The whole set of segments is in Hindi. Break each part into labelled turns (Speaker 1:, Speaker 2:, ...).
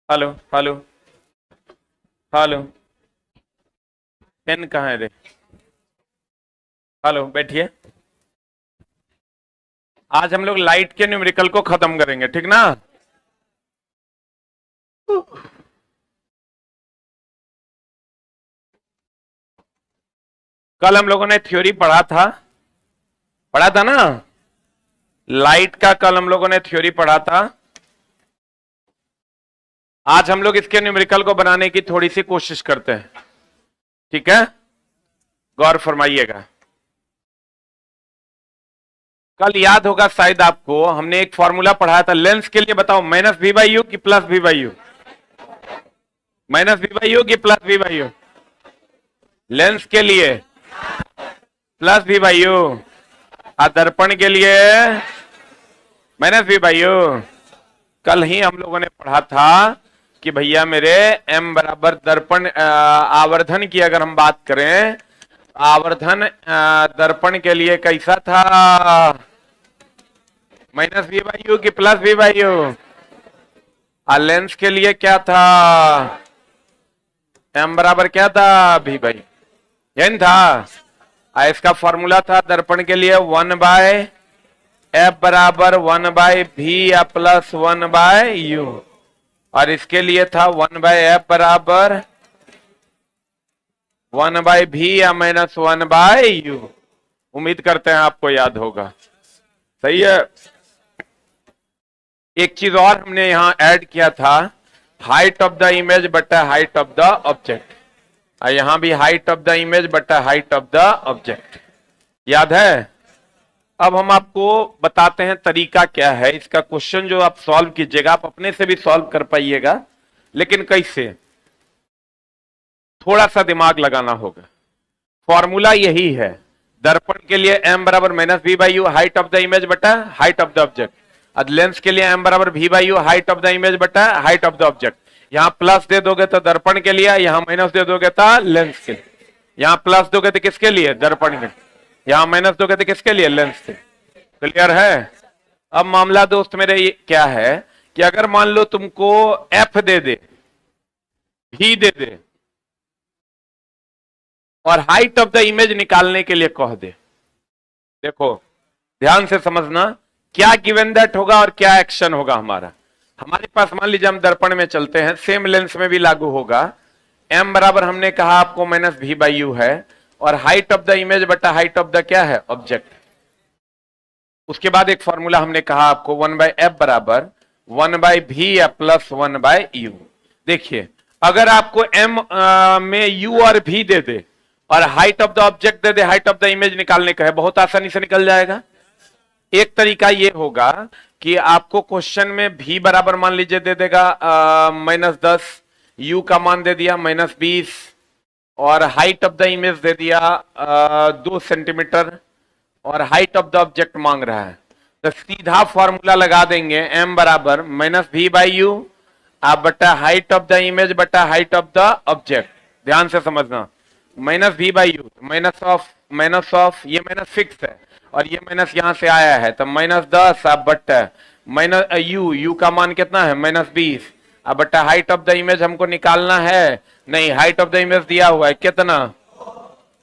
Speaker 1: Hello hello hello. पेन कहाँ है रे? हेलो, बैठिए। आज हम लोग लाइट के न्यूमेरिकल को खत्म करेंगे, ठीक ना? कल हम लोगों ने थ्योरी पढ़ा था ना? लाइट का कल हम लोगों ने थ्योरी पढ़ा था। आज हम लोग इसके न्यूमेरिकल को बनाने की थोड़ी सी कोशिश करते हैं, ठीक है? गौर फरमाइएगा। कल याद होगा शायद आपको, हमने एक फॉर्मूला पढ़ाया था लेंस के लिए। बताओ, माइनस वी बाई यू की plus v by you? Minus we by u की plus v by u? Lens के लिए प्लस वी बाई यू, और दर्पण के लिए माइनस वी बाई यू। कल ही हम लोगों ने पढ़ा था कि भैया मेरे m बराबर दर्पण आवर्धन की अगर हम बात करें, आवर्धन दर्पण के लिए कैसा था? माइनस वी बाई यू की प्लस वी बाई यू? और लेंस के लिए क्या था? m बराबर क्या था? v बाई यही था। इसका फॉर्मूला था दर्पण के लिए 1 बाय एफ बराबर 1 बाय भी या प्लस 1 बाय यू, और इसके लिए था 1 बाय एफ बराबर 1 बाय भी या माइनस 1 बाय यू। उम्मीद करते हैं आपको याद होगा। सही है। एक चीज और हमने यहां ऐड किया था, हाइट ऑफ द इमेज बटा हाइट ऑफ द ऑब्जेक्ट। यहां भी हाइट ऑफ द इमेज बटा हाइट ऑफ द ऑब्जेक्ट, याद है? अब हम आपको बताते हैं तरीका क्या है इसका। क्वेश्चन जो आप सॉल्व कीजिएगा, आप अपने से भी सॉल्व कर पाइएगा, लेकिन कैसे? थोड़ा सा दिमाग लगाना होगा। फॉर्मूला यही है, दर्पण के लिए m बराबर minus we by U height of the image बटा हाइट ऑफ द ऑब्जेक्ट, और लेंस के लिए m बराबर v by U height of the image बटा हाइट ऑफ द ऑब्जेक्ट। यहां प्लस दे दोगे तो दर्पण के लिए, यहां माइनस दे दोगे तो लेंस के लिए। यहां प्लस दोगे तो किसके लिए? दर्पण के। यहां माइनस दोगे तो किसके लिए? लेंस के। क्लियर है? अब मामला दोस्त मेरे ये क्या है कि अगर मान लो तुमको f दे दे, v दे दे, और हाइट ऑफ द इमेज निकालने के लिए कह दे। देखो ध्यान से समझना, क्या गिवन दैट होगा और क्या एक्शन होगा हमारा। हमारे पास मान लीजिए हम दर्पण में चलते हैं, सेम लेंस में भी लागू होगा। m बराबर हमने कहा आपको माइनस वी बाई यू है, और हाइट ऑफ द इमेज बटा हाइट ऑफ द क्या है? ऑब्जेक्ट। उसके बाद एक फॉर्मूला हमने कहा आपको 1 बाय एफ बराबर 1 बाय भी या प्लस 1 बाय यू। देखिए अगर आपको m में u और v दे दे और height of the object they they, height of the image निकालने का है, बहुत आसानी से निकल जाएगा। एक तरीका ये होगा कि आपको क्वेश्चन में v बराबर मान लीजिए दे देगा -10, u का मान दे दिया -20, और हाइट ऑफ द इमेज दे दिया 2 सेंटीमीटर, और हाइट ऑफ द ऑब्जेक्ट मांग रहा है। तो सीधा फॉर्मूला लगा देंगे, m बराबर माइनस वी बाई यू आप बटा हाइट ऑफ द इमेज बटा हाइट ऑफ द ऑब्जेक्ट। ध्यान से समझना, minus we by you minus of ये माइनस फिक्स है, और ये माइनस यहां से आया है, तो -10 आप बटा माइनस यू का मान कितना है? -20, अब बटा हाइट ऑफ द इमेज हमको निकालना है। नहीं, हाइट ऑफ द इमेज दिया हुआ है कितना?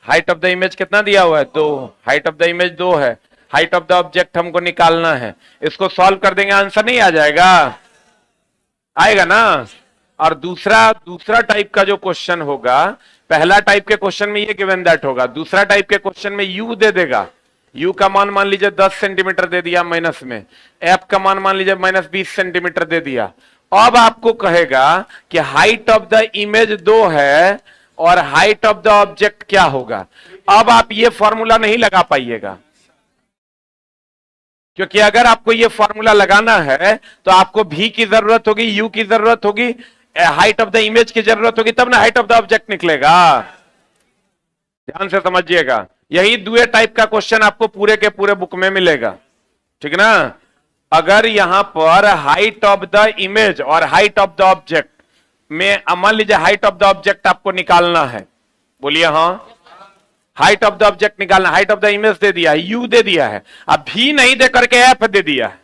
Speaker 1: हाइट ऑफ द इमेज कितना दिया हुआ है? 2। हाइट ऑफ द इमेज 2 है, हाइट ऑफ द ऑब्जेक्ट हमको निकालना है। इसको सॉल्व कर देंगे, आंसर नहीं आ जाएगा? आएगा ना? और दूसरा टाइप का जो क्वेश्चन होगा, पहला टाइप के क्वेश्चन में ये गिवन दैट होगा, दूसरा टाइप के क्वेश्चन में यू दे देगा। यू का मान लीजिए 10 सेंटीमीटर दे दिया माइनस में, एफ का मान लीजिए -20 सेंटीमीटर दे दिया। अब आपको कहेगा कि हाइट ऑफ द इमेज 2 है और हाइट ऑफ द ऑब्जेक्ट क्या होगा। अब आप ये फॉर्मूला नहीं लगा पाइएगा, क्योंकि अगर आपको ये फॉर्मूला लगाना है तो आपको भी की जरूरत होगी, यू की जरूरत होगी, हाइट ऑफ द इमेज की जरूरत होगी, तब ना हाइट ऑफ द ऑब्जेक्ट निकलेगा। ध्यान से समझिएगा, यही दुए टाइप का क्वेश्चन आपको पूरे के पूरे बुक में मिलेगा, ठीक ना? अगर यहां पर हाइट ऑफ द इमेज और हाइट ऑफ द ऑब्जेक्ट में मान लीजिए हाइट ऑफ द ऑब्जेक्ट आपको निकालना है, बोलिए हाँ। हाइट ऑफ द ऑब्जेक्ट निकालना, हाइट ऑफ द इमेज दे दिया है, यू दे दिया है, अब भी नहीं दे करके एफ दे दिया है।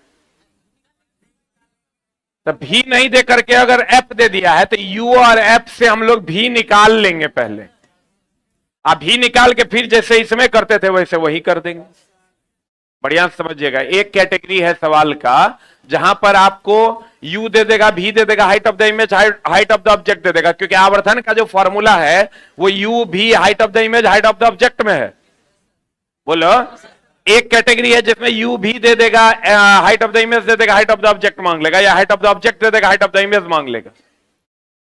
Speaker 1: तो भी नहीं दे करके अगर एफ दे दिया है तो यू और एफ से हम लोग भी निकाल लेंगे पहले। अब भी निकाल के फिर जैसे इसमें करते थे वैसे वही कर देंगे। बढ़िया समझिएगा, एक कैटेगरी है सवाल का जहां पर आपको u दे देगा, v दे देगा, height of the image, height of the object दे देगा, क्योंकि आवर्धन का जो फॉर्मूला है वो u v height of the image, height of the object में है। बोलो, एक कैटेगरी है जिसमें u v दे देगा, हाइट ऑफ द इमेज दे देगा, हाइट ऑफ द ऑब्जेक्ट मांग लेगा, या हाइट ऑफ द ऑब्जेक्ट दे देगा, हाइट ऑफ द इमेज मांग लेगा।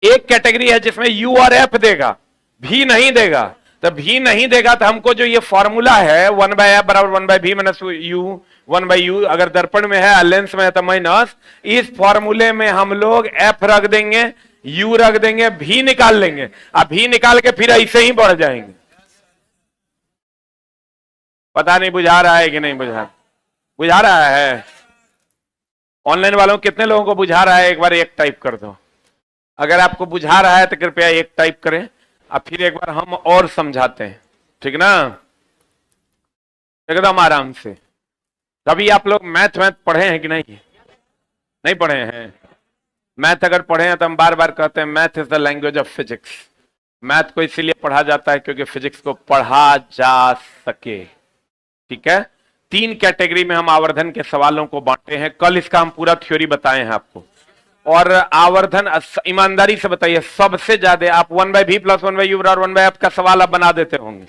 Speaker 1: एक कैटेगरी है जिसमें u और f देगा, v नहीं देगा। तो भी नहीं देगा तो हमको जो ये फॉर्मूला है 1/f बराबर 1/v माइनस यू 1/u, अगर दर्पण में है लेंस में है तो माइनस, इस फॉर्मूले में हम लोग f रख देंगे, u रख देंगे, भी निकाल लेंगे। अब भी निकाल के फिर ऐसे ही बढ़ जाएंगे। पता नहीं बुझा रहा है कि नहीं बुझा रहा है? ऑनलाइन वालों कितने लोगों को बुझा रहा है? एक बार एक टाइप कर दो। अगर आपको बुझा रहा है तो कृपया एक टाइप करें। अब फिर एक बार हम और समझाते हैं, ठीक ना, एकदम आराम से। कभी आप लोग मैथ पढ़े हैं कि नहीं पढ़े हैं? मैथ अगर पढ़े हैं तो हम बार बार कहते हैं math is the language of physics. Math को इसीलिए पढ़ा जाता है क्योंकि फिजिक्स को पढ़ा जा सके। ठीक है, 3 कैटेगरी में हम आवर्धन के सवालों को बांटे हैं। कल इसका हम पूरा थ्योरी बताए हैं आपको। और आवर्धन, ईमानदारी से बताइए, सबसे ज्यादा आप 1/v प्लस 1/u बराबर 1/f का सवाल आप बना देते होंगे।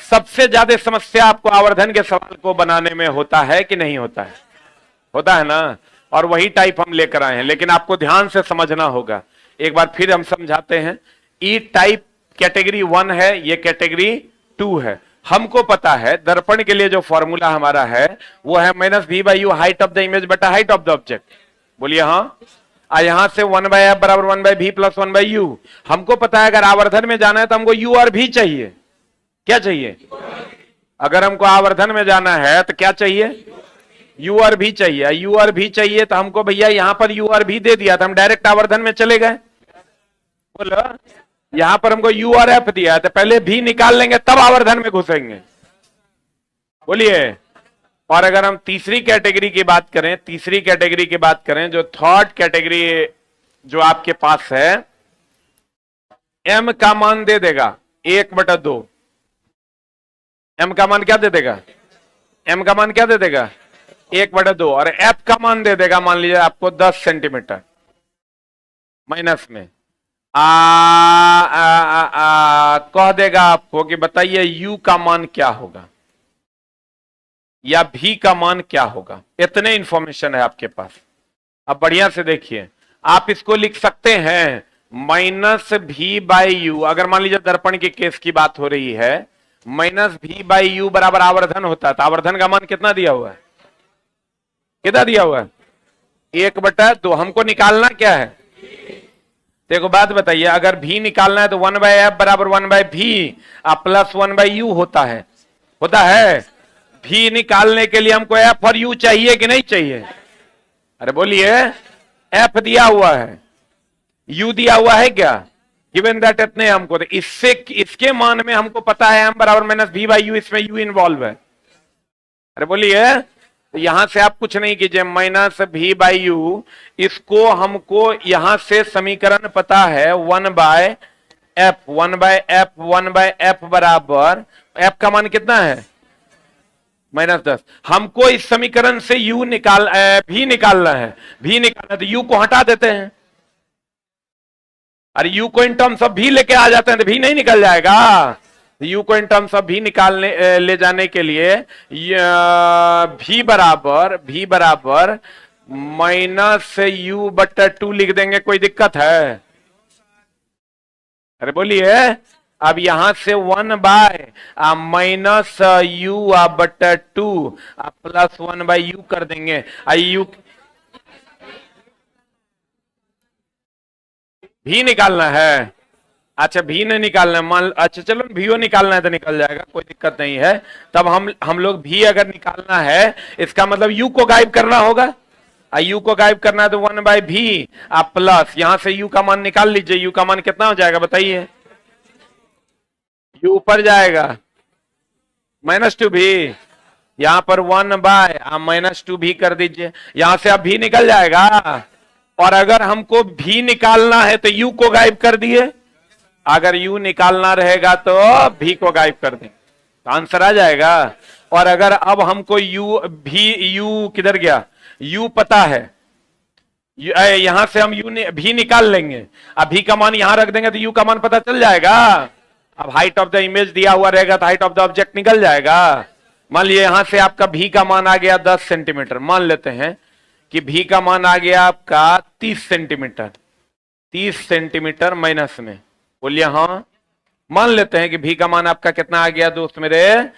Speaker 1: सबसे ज्यादा समस्या आपको आवर्धन के सवाल को बनाने में होता है कि नहीं होता है? होता है ना। और वही टाइप हम लेकर आए हैं, लेकिन आपको ध्यान से समझना होगा। एक बार फिर हम समझाते हैं। ई टाइप कैटेगरी 1 है, ये कैटेगरी 2 है। हमको पता है दर्पण के लिए जो फॉर्मूला हमारा है वो है -v/u height of the image बटा हाइट ऑफ द ऑब्जेक्ट। बोलिए हाँ। यहां से 1/f बराबर 1/v प्लस 1/u। हमको पता है अगर आवर्धन में जाना है तो हमको u और v चाहिए। क्या चाहिए? अगर हमको आवर्धन में जाना है तो क्या चाहिए? u और v चाहिए। u और v चाहिए तो हमको भैया यहां पर u और v दे दिया तो हम डायरेक्ट आवर्धन में चले गए। बोलो, यहां पर हमको u और f दिया है तो पहले v निकाल लेंगे तब आवर्धन में घुसेंगे। बोलिए। और अगर हम तीसरी कैटेगरी की बात करें, जो थर्ड कैटेगरी जो आपके पास है, m का मान दे देगा 1/2। m का मान क्या दे देगा? 1/2। और f का मान दे देगा, मान लीजिए आपको 10 सेंटीमीटर माइनस में कह देगा आपको कि बताइए u का मान क्या होगा या v का मान क्या होगा। इतने इंफॉर्मेशन है आपके पास। अब बढ़िया से देखिए, आप इसको लिख सकते हैं -v/u। अगर मान लीजिए दर्पण के केस की बात हो रही है, -v/u बराबर आवर्धन होता है तो आवर्धन का मान कितना दिया हुआ है? 1/2। हमको निकालना क्या है? देखो बात बताइए, अगर v निकालना है तो 1/f बराबर 1/v प्लस 1/u होता है। v निकालने के लिए हमको f और u चाहिए कि नहीं चाहिए? अरे बोलिए। f दिया हुआ है, u दिया हुआ है क्या? गिवन दैट इतने हमको, तो इसके मान में हमको पता है m बराबर -v/u, इसमें u इन्वॉल्व है। अरे बोलिए। तो यहां से आप कुछ नहीं कीजिए, -v/u, इसको हमको यहां से समीकरण पता है 1/f बराबर, f का मान कितना है? -10। हमको इस समीकरण से v निकालना है। तो u को हटा देते हैं। अरे u को इन टर्म्स ऑफ v लेके आ जाते हैं तो v नहीं निकल जाएगा। u को इन टर्म्स ऑफ v निकालने ले जाने के लिए v बराबर -u/2 लिख देंगे। कोई दिक्कत है? अरे बोलिए। अब यहां से 1/-u/2 प्लस 1/u कर देंगे। u भी निकालना है। अच्छा, भी नहीं निकालना है, मान अच्छा चलो भी निकालना है तो निकल जाएगा, कोई दिक्कत नहीं है। तब हम लोग भी अगर निकालना है, इसका मतलब u को गायब करना होगा। u को गायब करना है तो 1/v प्लस, यहां से u का मान निकाल लीजिए। u का मान कितना हो जाएगा बताइए? u ऊपर जाएगा, -2v, यहां पर 1/-2v कर दीजिए। यहां से अब भी निकल जाएगा और अगर हमको भी निकालना है तो यू को गायब कर दिए, अगर यू निकालना रहेगा तो भी को गायब कर दें, तो आंसर आ जाएगा। और अगर अब हमको यू भी, यू किधर गया, यू पता है, यहां से हम यू भी निकाल लेंगे, अब भी का मान यहां रख देंगे तो यू का मान पता चल जाएगा। अब हाइट ऑफ द इमेज दिया हुआ रहेगा तो हाइट ऑफ द ऑब्जेक्ट निकल जाएगा। मान लीजिए यहां से आपका भी का मान आ गया 10 सेंटीमीटर, मान लेते हैं कि भी का मान आ गया आपका 30 सेंटीमीटर, 30 सेंटीमीटर माइनस में, बोलिए हाँ। मान लेते हैं कि भी का मान आपका कितना आ गया दोस्त मेरे,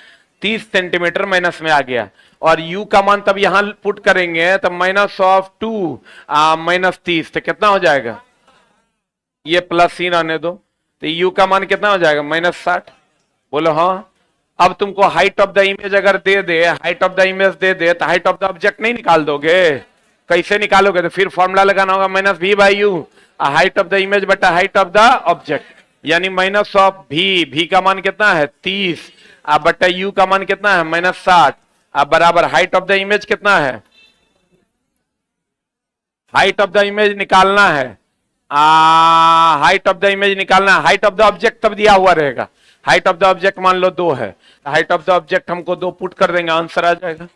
Speaker 1: 30 सेंटीमीटर माइनस में आ गया, और u का मान तब यहां पुट करेंगे तब -2 -30, तो कितना हो जाएगा, ये प्लस ही रहने दो, तो u का मान कितना हो जाएगा -60, बोलो हाँ। अब तुमको हाइट ऑफ द इमेज अगर दे दे, हाइट ऑफ द इमेज दे दे, तो हाइट ऑफ द ऑब्जेक्ट नहीं निकाल दोगे, कैसे निकालोगे, तो फिर फॉर्मूला लगाना होगा -v/u, height of the image बटा हाइट ऑफ द ऑब्जेक्ट, यानी माइनस ऑफ भी का मान कितना है 30, अब बटा यू का मान कितना है -60, अब बराबर हाइट ऑफ द इमेज कितना है, हाइट ऑफ द इमेज निकालना है, हाइट ऑफ द इमेज निकालना है, हाइट ऑफ द ऑब्जेक्ट तब दिया हुआ रहेगा, हाइट ऑफ द ऑब्जेक्ट मान लो 2 है, हाइट ऑफ द ऑब्जेक्ट हमको 2 पुट कर देंगे, आंसर आ जाएगा,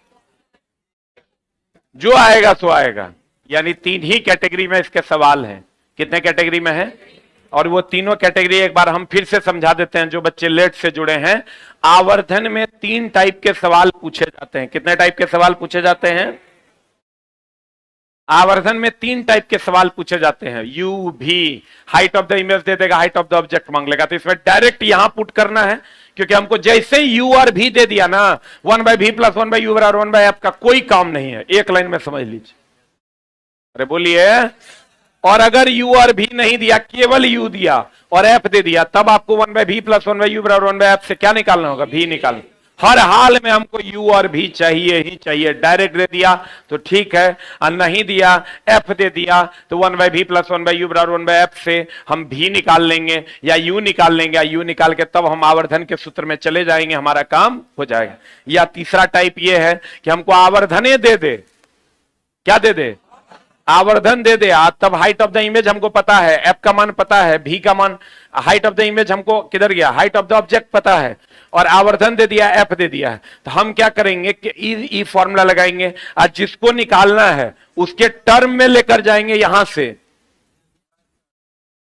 Speaker 1: जो आएगा सो आएगा। यानी 3 ही कैटेगरी में इसके सवाल हैं, कितने कैटेगरी में है, और वो तीनों कैटेगरी एक बार हम फिर से समझा देते हैं जो बच्चे लेट से जुड़े हैं। आवर्धन में 3 टाइप के सवाल पूछे जाते हैं, कितने टाइप के सवाल पूछे जाते हैं, आवर्धन में 3 टाइप के सवाल पूछे जाते हैं, यू भी, हाइट ऑफ द इमेज दे देगा, हाइट ऑफ द ऑब्जेक्ट मांग लेगा, तो इसमें डायरेक्ट यहां पुट करना है, क्योंकि हमको जैसे यू और भी दे दिया ना, 1/v + 1/u बराबर 1/f का कोई काम नहीं है, एक लाइन में समझ लीजिए। अरे बोलिए, और अगर u और भी नहीं दिया, केवल u दिया और f दे दिया, तब आपको 1/v + 1/u बराबर 1/f से क्या निकालना होगा, भी निकालना। हर हाल में हमको u और भी चाहिए ही चाहिए, डायरेक्ट दे दिया तो ठीक है, और नहीं दिया, f दे दिया, तो 1/v + 1/u बराबर 1/f से हम भी निकाल लेंगे या u निकाल लेंगे, u निकाल के तब हम आवर्धन के सूत्र में चले जाएंगे, हमारा काम हो जाएगा। या तीसरा टाइप ये है कि हमको आवर्धने दे दे, क्या दे दे, आवर्धन दे दे, तब हाइट ऑफ द इमेज हमको पता है, f का मान पता है, भी का मान, हाइट ऑफ द इमेज हमको किधर गया, हाइट ऑफ द ऑब्जेक्ट पता है, और आवर्धन दे दिया, f दे दिया है, तो हम क्या करेंगे कि ई फॉर्मूला लगाएंगे, और जिसको निकालना है उसके टर्म में लेकर जाएंगे यहां से,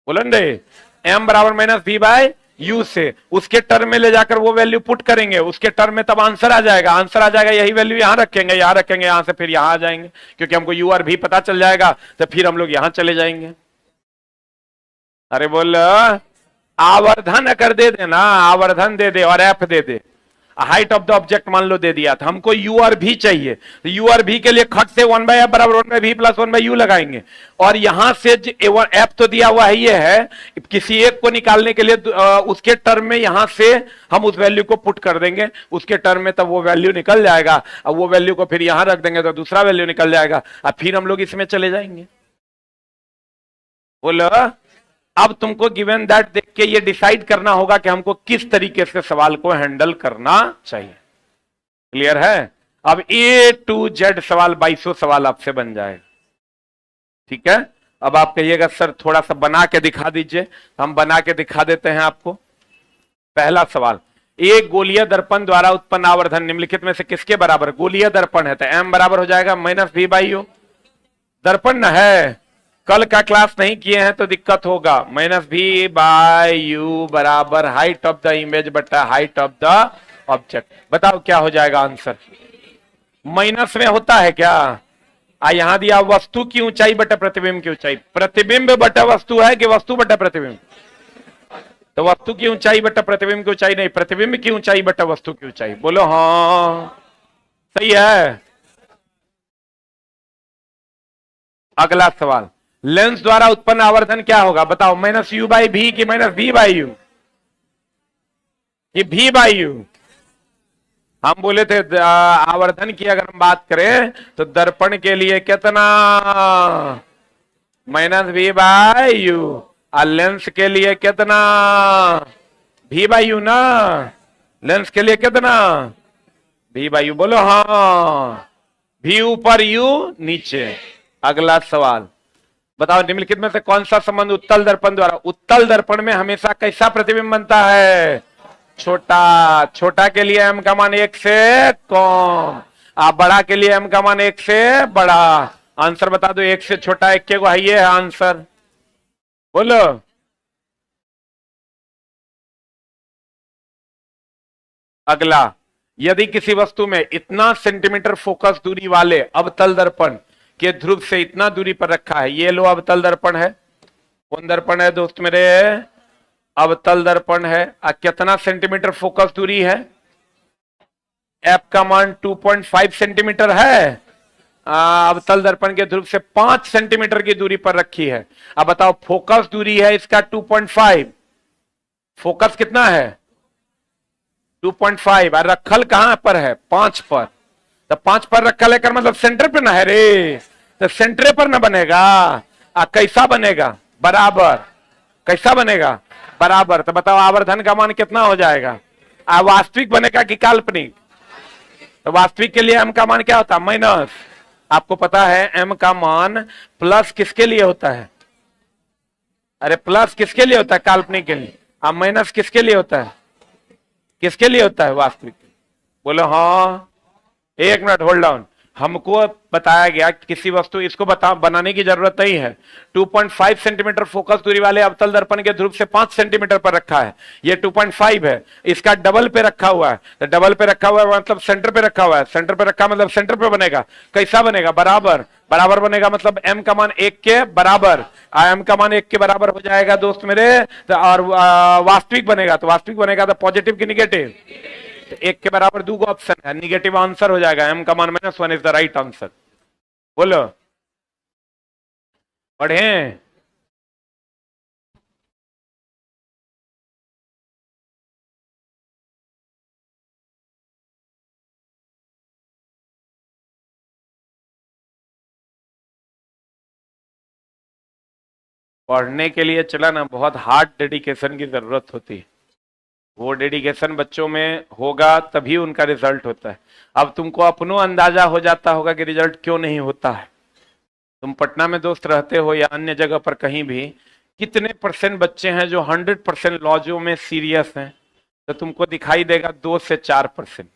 Speaker 1: बोलन रे, m बराबर -v/u से उसके टर्म में ले जाकर वो वैल्यू पुट करेंगे, उसके टर्म में तब आंसर आ जाएगा, आंसर आ जाएगा, यही वैल्यू यहां रखेंगे, यहां से फिर यहां आ जाएंगे, क्योंकि हमको यू और भी पता चल जाएगा, तो फिर हम लोग यहां चले जाएंगे। अरे बोल, आवर्धन अगर दे देना, आवर्धन दे दे और F they they, height of the object मान लो दे दिया, तो हमको यू और भी चाहिए, तो यू और भी के लिए खट से 1/f बराबर 1/v + 1/u लगाएंगे, और यहां से एफ तो दिया हुआ है, ये है, किसी एक को निकालने के लिए उसके टर्म में यहां से हम उस वैल्यू को पुट कर देंगे, उसके टर्म में तब वो वैल्यू निकल जाएगा, अब वो वैल्यू को फिर यहां रख देंगे तो दूसरा वैल्यू निकल जाएगा, अब फिर हम लोग इसमें चले जाएंगे। बोलो, अब तुमको गिवन दैट देख के ये डिसाइड करना होगा कि हमको किस तरीके से सवाल को हैंडल करना चाहिए। क्लियर है? अब A to Z सवाल 2200 सवाल आपसे बन जाएगा। ठीक है, अब आप कहिएगा सर थोड़ा सा बना के दिखा दीजिए, हम बना के दिखा देते हैं आपको। पहला सवाल, एक गोलीय दर्पण द्वारा उत्पन्न आवर्धन निम्नलिखित में से किसके बराबर, गोलीय दर्पण है तो m बराबर हो जाएगा -v/u, दर्पण न है, कल का क्लास नहीं किए हैं तो दिक्कत होगा, -v/u बराबर हाइट ऑफ द इमेज बटा हाइट ऑफ द ऑब्जेक्ट। बताओ क्या हो जाएगा आंसर, माइनस में होता है क्या, यहां दिया वस्तु की ऊंचाई बटा प्रतिबिंब की ऊंचाई, प्रतिबिंब बटा वस्तु है कि वस्तु बटा प्रतिबिंब, तो वस्तु की ऊंचाई बटा प्रतिबिंब की ऊंचाई नहीं, प्रतिबिंब की ऊंचाई बटा वस्तु की ऊंचाई। बोलो हाँ सही है। अगला सवाल, लेंस द्वारा उत्पन्न आवर्धन क्या होगा, बताओ, -u/v कि -v/u कि v/u। हम बोले थे आवर्धन की अगर हम बात करें तो दर्पण के लिए कितना, -v/u, और लेंस के लिए कितना, v/u ना, लेंस के लिए कितना, v/u। बोलो हाँ, v ऊपर u नीचे। अगला सवाल, बताओ निम्नलिखित में से कौन सा संबंध उत्तल दर्पण द्वारा, उत्तल दर्पण में हमेशा कैसा प्रतिबिंब बनता है, छोटा। छोटा के लिए m का मान 1 से कम, आप बड़ा के लिए m का मान 1 से बड़ा। आंसर बता दो, 1 से छोटा 1 के को है, ये है आंसर। बोलो। अगला, यदि किसी वस्तु में इतना सेंटीमीटर फोकस दूरी वाले अवतल दर्पण के ध्रुव से इतना दूरी पर रखा है, ये लो अवतल दर्पण है। कौन दर्पण है दोस्त मेरे, अवतल दर्पण है। कितना सेंटीमीटर फोकस दूरी है, एफ का मान 2.5 सेंटीमीटर है। अवतल दर्पण के ध्रुव से 5 सेंटीमीटर की दूरी पर रखी है। अब बताओ फोकस दूरी है इसका 2.5, फोकस कितना है 2.5, और रखल कहां पर है 5 पर। तो 5 पर रखल है कर मतलब सेंटर पे ना है रे, तो सेंटर पर ना बनेगा। कैसा बनेगा, बराबर। कैसा बनेगा, बराबर। तो बताओ आवर्धन का मान कितना हो जाएगा, वास्तविक बनेगा कि काल्पनिक। तो वास्तविक के लिए m का मान क्या होता है, माइनस। आपको पता है m का मान प्लस किसके लिए होता है, अरे प्लस किसके लिए होता है, काल्पनिक के लिए। अब माइनस किसके लिए होता है, किसके लिए होता है, वास्तविक। बोलो हाँ। एक मिनट होल्ड डाउन। हमको बताया गया कि किसी वस्तु, इसको बनाने की जरूरत नहीं है। 2.5 सेंटीमीटर फोकस दूरी वाले अवतल दर्पण के ध्रुव से 5 सेंटीमीटर पर रखा है। ये 2.5 है, इसका डबल पे रखा हुआ है। तो डबल पे रखा हुआ है मतलब सेंटर पे रखा हुआ है। सेंटर पे रखा मतलब सेंटर पे बनेगा। कैसा बनेगा, बराबर। बराबर बनेगा मतलब m का मान 1 के बराबर। m का मान 1 के बराबर हो जाएगा दोस्त मेरे। और वास्तविक बनेगा, तो वास्तविक बनेगा तो पॉजिटिव की निगेटिव, तो 1 के बराबर दो ऑप्शन है, निगेटिव आंसर हो जाएगा। m का मान -1 इज द राइट आंसर। बोलो, पढ़े। पढ़ने के लिए चला ना, बहुत हार्ड डेडिकेशन की जरूरत होती है। वो डेडिकेशन बच्चों में होगा तभी उनका रिजल्ट होता है। अब तुमको अपनो अंदाजा हो जाता होगा कि रिजल्ट क्यों नहीं होता है। तुम पटना में दोस्त रहते हो या अन्य जगह पर कहीं भी, कितने % बच्चे हैं जो 100% लॉजों में सीरियस हैं, तो तुमको दिखाई देगा 2 से 4%।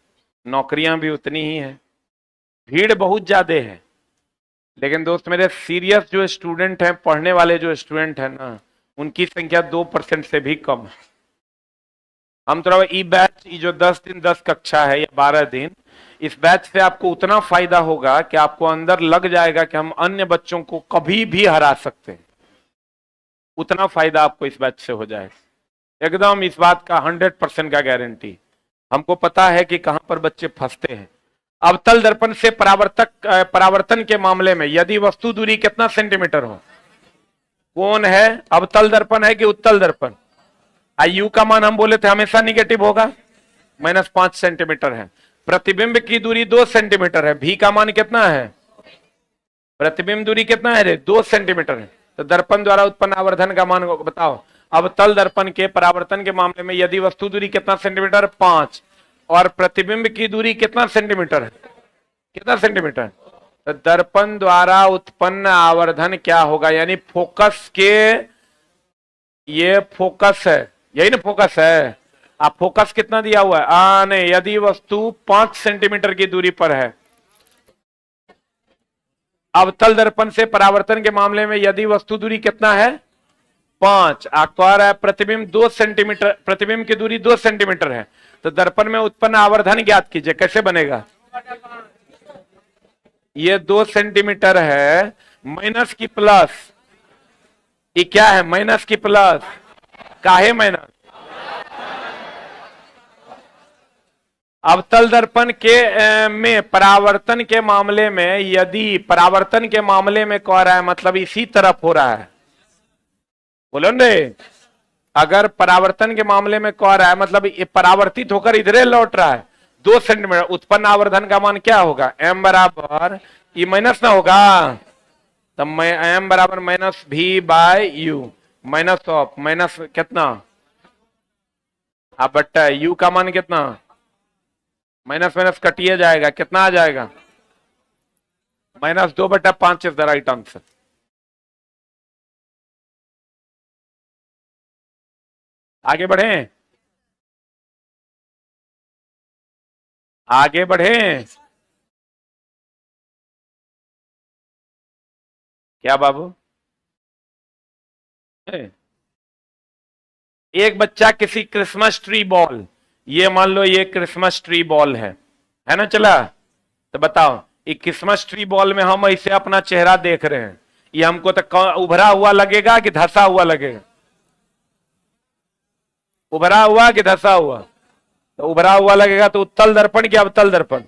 Speaker 1: नौकरियां भी उतनी ही है, भीड़ बहुत ज्यादा है, लेकिन दोस्त मेरे सीरियस जो स्टूडेंट हैं, पढ़ने वाले जो स्टूडेंट हैं ना, उनकी संख्या 2% से भी कम है। हम थोड़ा ई बैच, ये जो 10 दिन 10 कक्षा है या 12 दिन, इस बैच से आपको उतना फायदा होगा कि आपको अंदर लग जाएगा कि हम अन्य बच्चों को कभी भी हरा सकते हैं। उतना फायदा आपको इस बैच से हो जाएगा, एकदम इस बात का 100% का गारंटी। हमको पता है कि कहां पर बच्चे फंसते हैं। अवतल दर्पण से परावर्तन के मामले में यदि वस्तु दूरी कितना सेंटीमीटर हो, कौन है, अवतल दर्पण है कि उत्तल दर्पण। यू का मान हम बोले थे हमेशा निगेटिव होगा, -5 सेंटीमीटर है। प्रतिबिंब की दूरी 2 सेंटीमीटर है, भी का मान कितना है, प्रतिबिंब दूरी कितना है रे, 2 सेंटीमीटर है। तो दर्पण द्वारा उत्पन्न आवर्धन का मान बताओ। अवतल दर्पण के परावर्तन के मामले में यदि वस्तु दूरी कितना सेंटीमीटर, 5, और प्रतिबिंब की दूरी कितना सेंटीमीटर है, कितना सेंटीमीटर, तो दर्पण द्वारा उत्पन्न आवर्धन क्या होगा, यानी फोकस के, ये फोकस है, यही ना फोकस है। आप फोकस कितना दिया हुआ है, नहीं, यदि वस्तु 5 सेंटीमीटर की दूरी पर है। अवतल दर्पण से परावर्तन के मामले में यदि वस्तु दूरी कितना है, 5, आकार है, प्रतिबिंब 2 सेंटीमीटर, प्रतिबिंब की दूरी 2 सेंटीमीटर है, तो दर्पण में उत्पन्न आवर्धन ज्ञात कीजिए। कैसे बनेगा, ये 2 सेंटीमीटर है, माइनस की प्लस, ये क्या है, माइनस की प्लस, काहे माइनस, अवतल दर्पण के में परावर्तन के मामले में, यदि परावर्तन के मामले में कह रहा है मतलब इसी तरफ हो रहा है, बोलो रे। अगर परावर्तन के मामले में कह रहा है मतलब ये परावर्तित होकर इधरे लौट रहा है, 2 सेंटीमीटर, उत्पन्न आवर्धन का मान क्या होगा, m बराबर, ये माइनस ना होगा, तब m बराबर -v/u, माइनस ऑफ माइनस कितना, आप बट्टा u का मान कितना, माइनस माइनस कटिए जाएगा, कितना आ जाएगा, -2/5 इज द राइट आंसर। आगे बढ़े, आगे बढ़े। क्या बाबू? एक बच्चा किसी क्रिसमस ट्री बॉल, ये मान लो ये क्रिसमस ट्री बॉल है ना, चला। तो बताओ, ये क्रिसमस ट्री बॉल में हम ऐसे अपना चेहरा देख रहे हैं, ये हमको तो उभरा हुआ लगेगा कि धसा हुआ लगेगा? उभरा हुआ कि धसा हुआ? तो उभरा हुआ लगेगा तो उत्तल दर्पण कि अवतल दर्पण?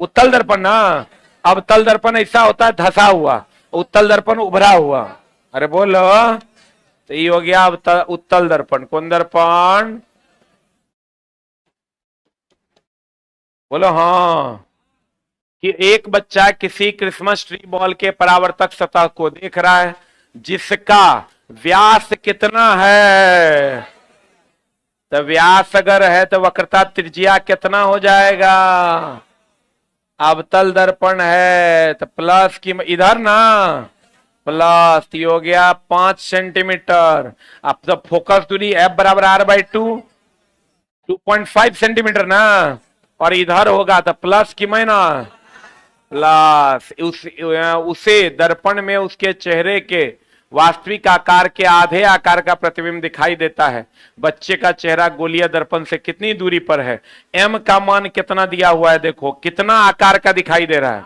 Speaker 1: उत्तल दर्पण ना। अवतल दर्पण ऐसा होता है धसा हुआ, उत्तल दर्पण उभरा हुआ। अरे बोलो, तो ये हो गया उत्तल दर्पण। कौन दर्पण? बोलो हाँ। कि एक बच्चा किसी क्रिसमस ट्री बॉल के परावर्तक सतह को देख रहा है जिसका व्यास कितना है। तो व्यास अगर है तो वक्रता त्रिज्या कितना हो जाएगा? अवतल दर्पण है तो प्लस की इधर ना, प्लस हो गया 5 सेंटीमीटर। अब तो फोकस दूरी एफ बराबर R/2, 2.5 सेंटीमीटर ना। और इधर होगा तो प्लस की मैना प्लस उसे दर्पण में उसके चेहरे के वास्तविक आकार के आधे आकार का प्रतिबिंब दिखाई देता है। बच्चे का चेहरा गोलीय दर्पण से कितनी दूरी पर है? एम का मान कितना दिया हुआ है, देखो कितना आकार का दिखाई दे रहा है।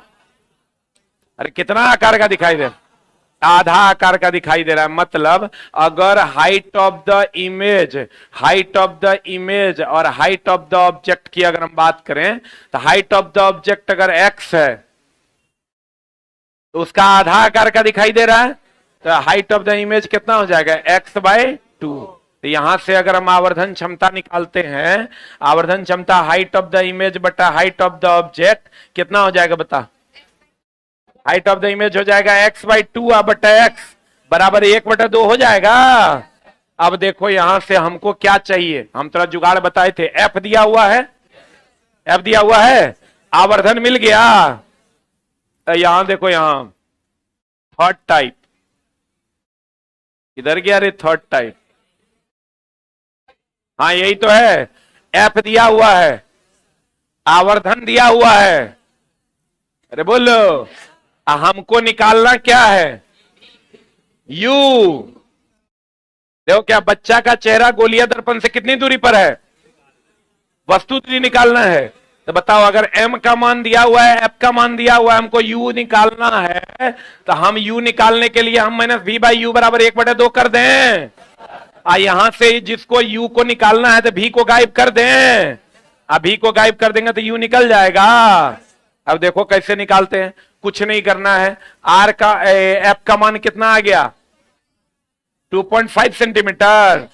Speaker 1: अरे कितना आकार का दिखाई दे रहा है? आधा आकार का दिखाई दे रहा है। मतलब अगर हाइट ऑफ द इमेज और हाइट ऑफ द ऑब्जेक्ट की अगर हम बात करें, तो हाइट ऑफ द ऑब्जेक्ट अगर x है तो उसका आधा आकार का दिखाई दे रहा है, तो हाइट ऑफ द इमेज कितना हो जाएगा? x/2। तो यहां से अगर हम आवर्धन क्षमता निकालते हैं, आवर्धन क्षमता हाइट ऑफ द इमेज बटा हाइट ऑफ द ऑब्जेक्ट कितना हो जाएगा बता? हाइट ऑफ द इमेज हो जाएगा x/2 बटा x बराबर 1/2 हो जाएगा। अब देखो यहां से हमको क्या चाहिए, हम थोड़ा जुगाड़ बताए थे। f दिया हुआ है, f दिया हुआ है, आवर्धन मिल गया। यहां देखो, यहां थर्ड टाइप, इधर गया रे थर्ड टाइप। हाँ यही तो है, एफ दिया हुआ है, आवर्धन दिया हुआ है। अरे बोलो, हमको निकालना क्या है? यू। देखो क्या बच्चा का चेहरा गोलीय दर्पण से कितनी दूरी पर है? वस्तु दूरी निकालना है। तो बताओ, अगर m का मान दिया हुआ है, f का मान दिया हुआ है, हमको u निकालना है, तो हम u निकालने के लिए हम -v/u बराबर 1/2 कर दें। यहां से जिसको u को निकालना है तो v को गायब कर दें। v को गायब कर देंगे तो u निकल जाएगा। अब देखो कैसे निकालते हैं, कुछ नहीं करना है। r का f का मान कितना आ गया? 2.5 सेंटीमीटर।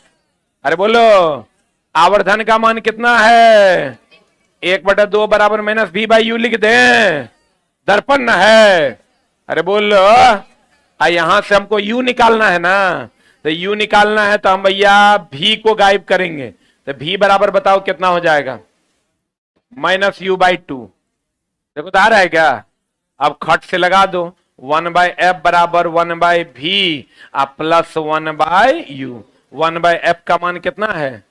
Speaker 1: अरे बोलो, आवर्धन का मान कितना है? 1/2 बराबर -v/u लिख दें, दर्पण न है। अरे बोलो, यहां से हमको u निकालना है ना, तो u निकालना है तो हम भैया v को गायब करेंगे। तो v बराबर बताओ कितना हो जाएगा? -u/2। देखो तो आ रहा है क्या? अब खट से लगा दो, 1/f बराबर 1/v प्लस 1/u। 1/f का मान कितना है?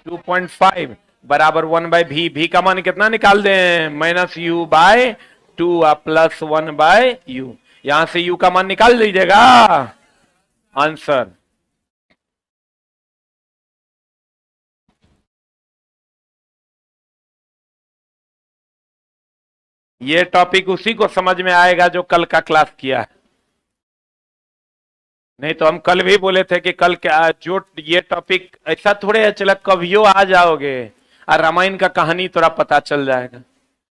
Speaker 1: 2.5 बराबर 1/v। v का मान कितना निकाल दें? -u/2 plus 1/u। यहां से u का मान निकाल लीजिएगा, आंसर। ये टॉपिक उसी को समझ में आएगा जो कल का क्लास किया है। नहीं तो हम कल भी बोले थे कि कल क्या जो ये टॉपिक ऐसा थोड़े है चला कभियो आ जाओगे और रामायण का कहानी थोड़ा पता चल जाएगा।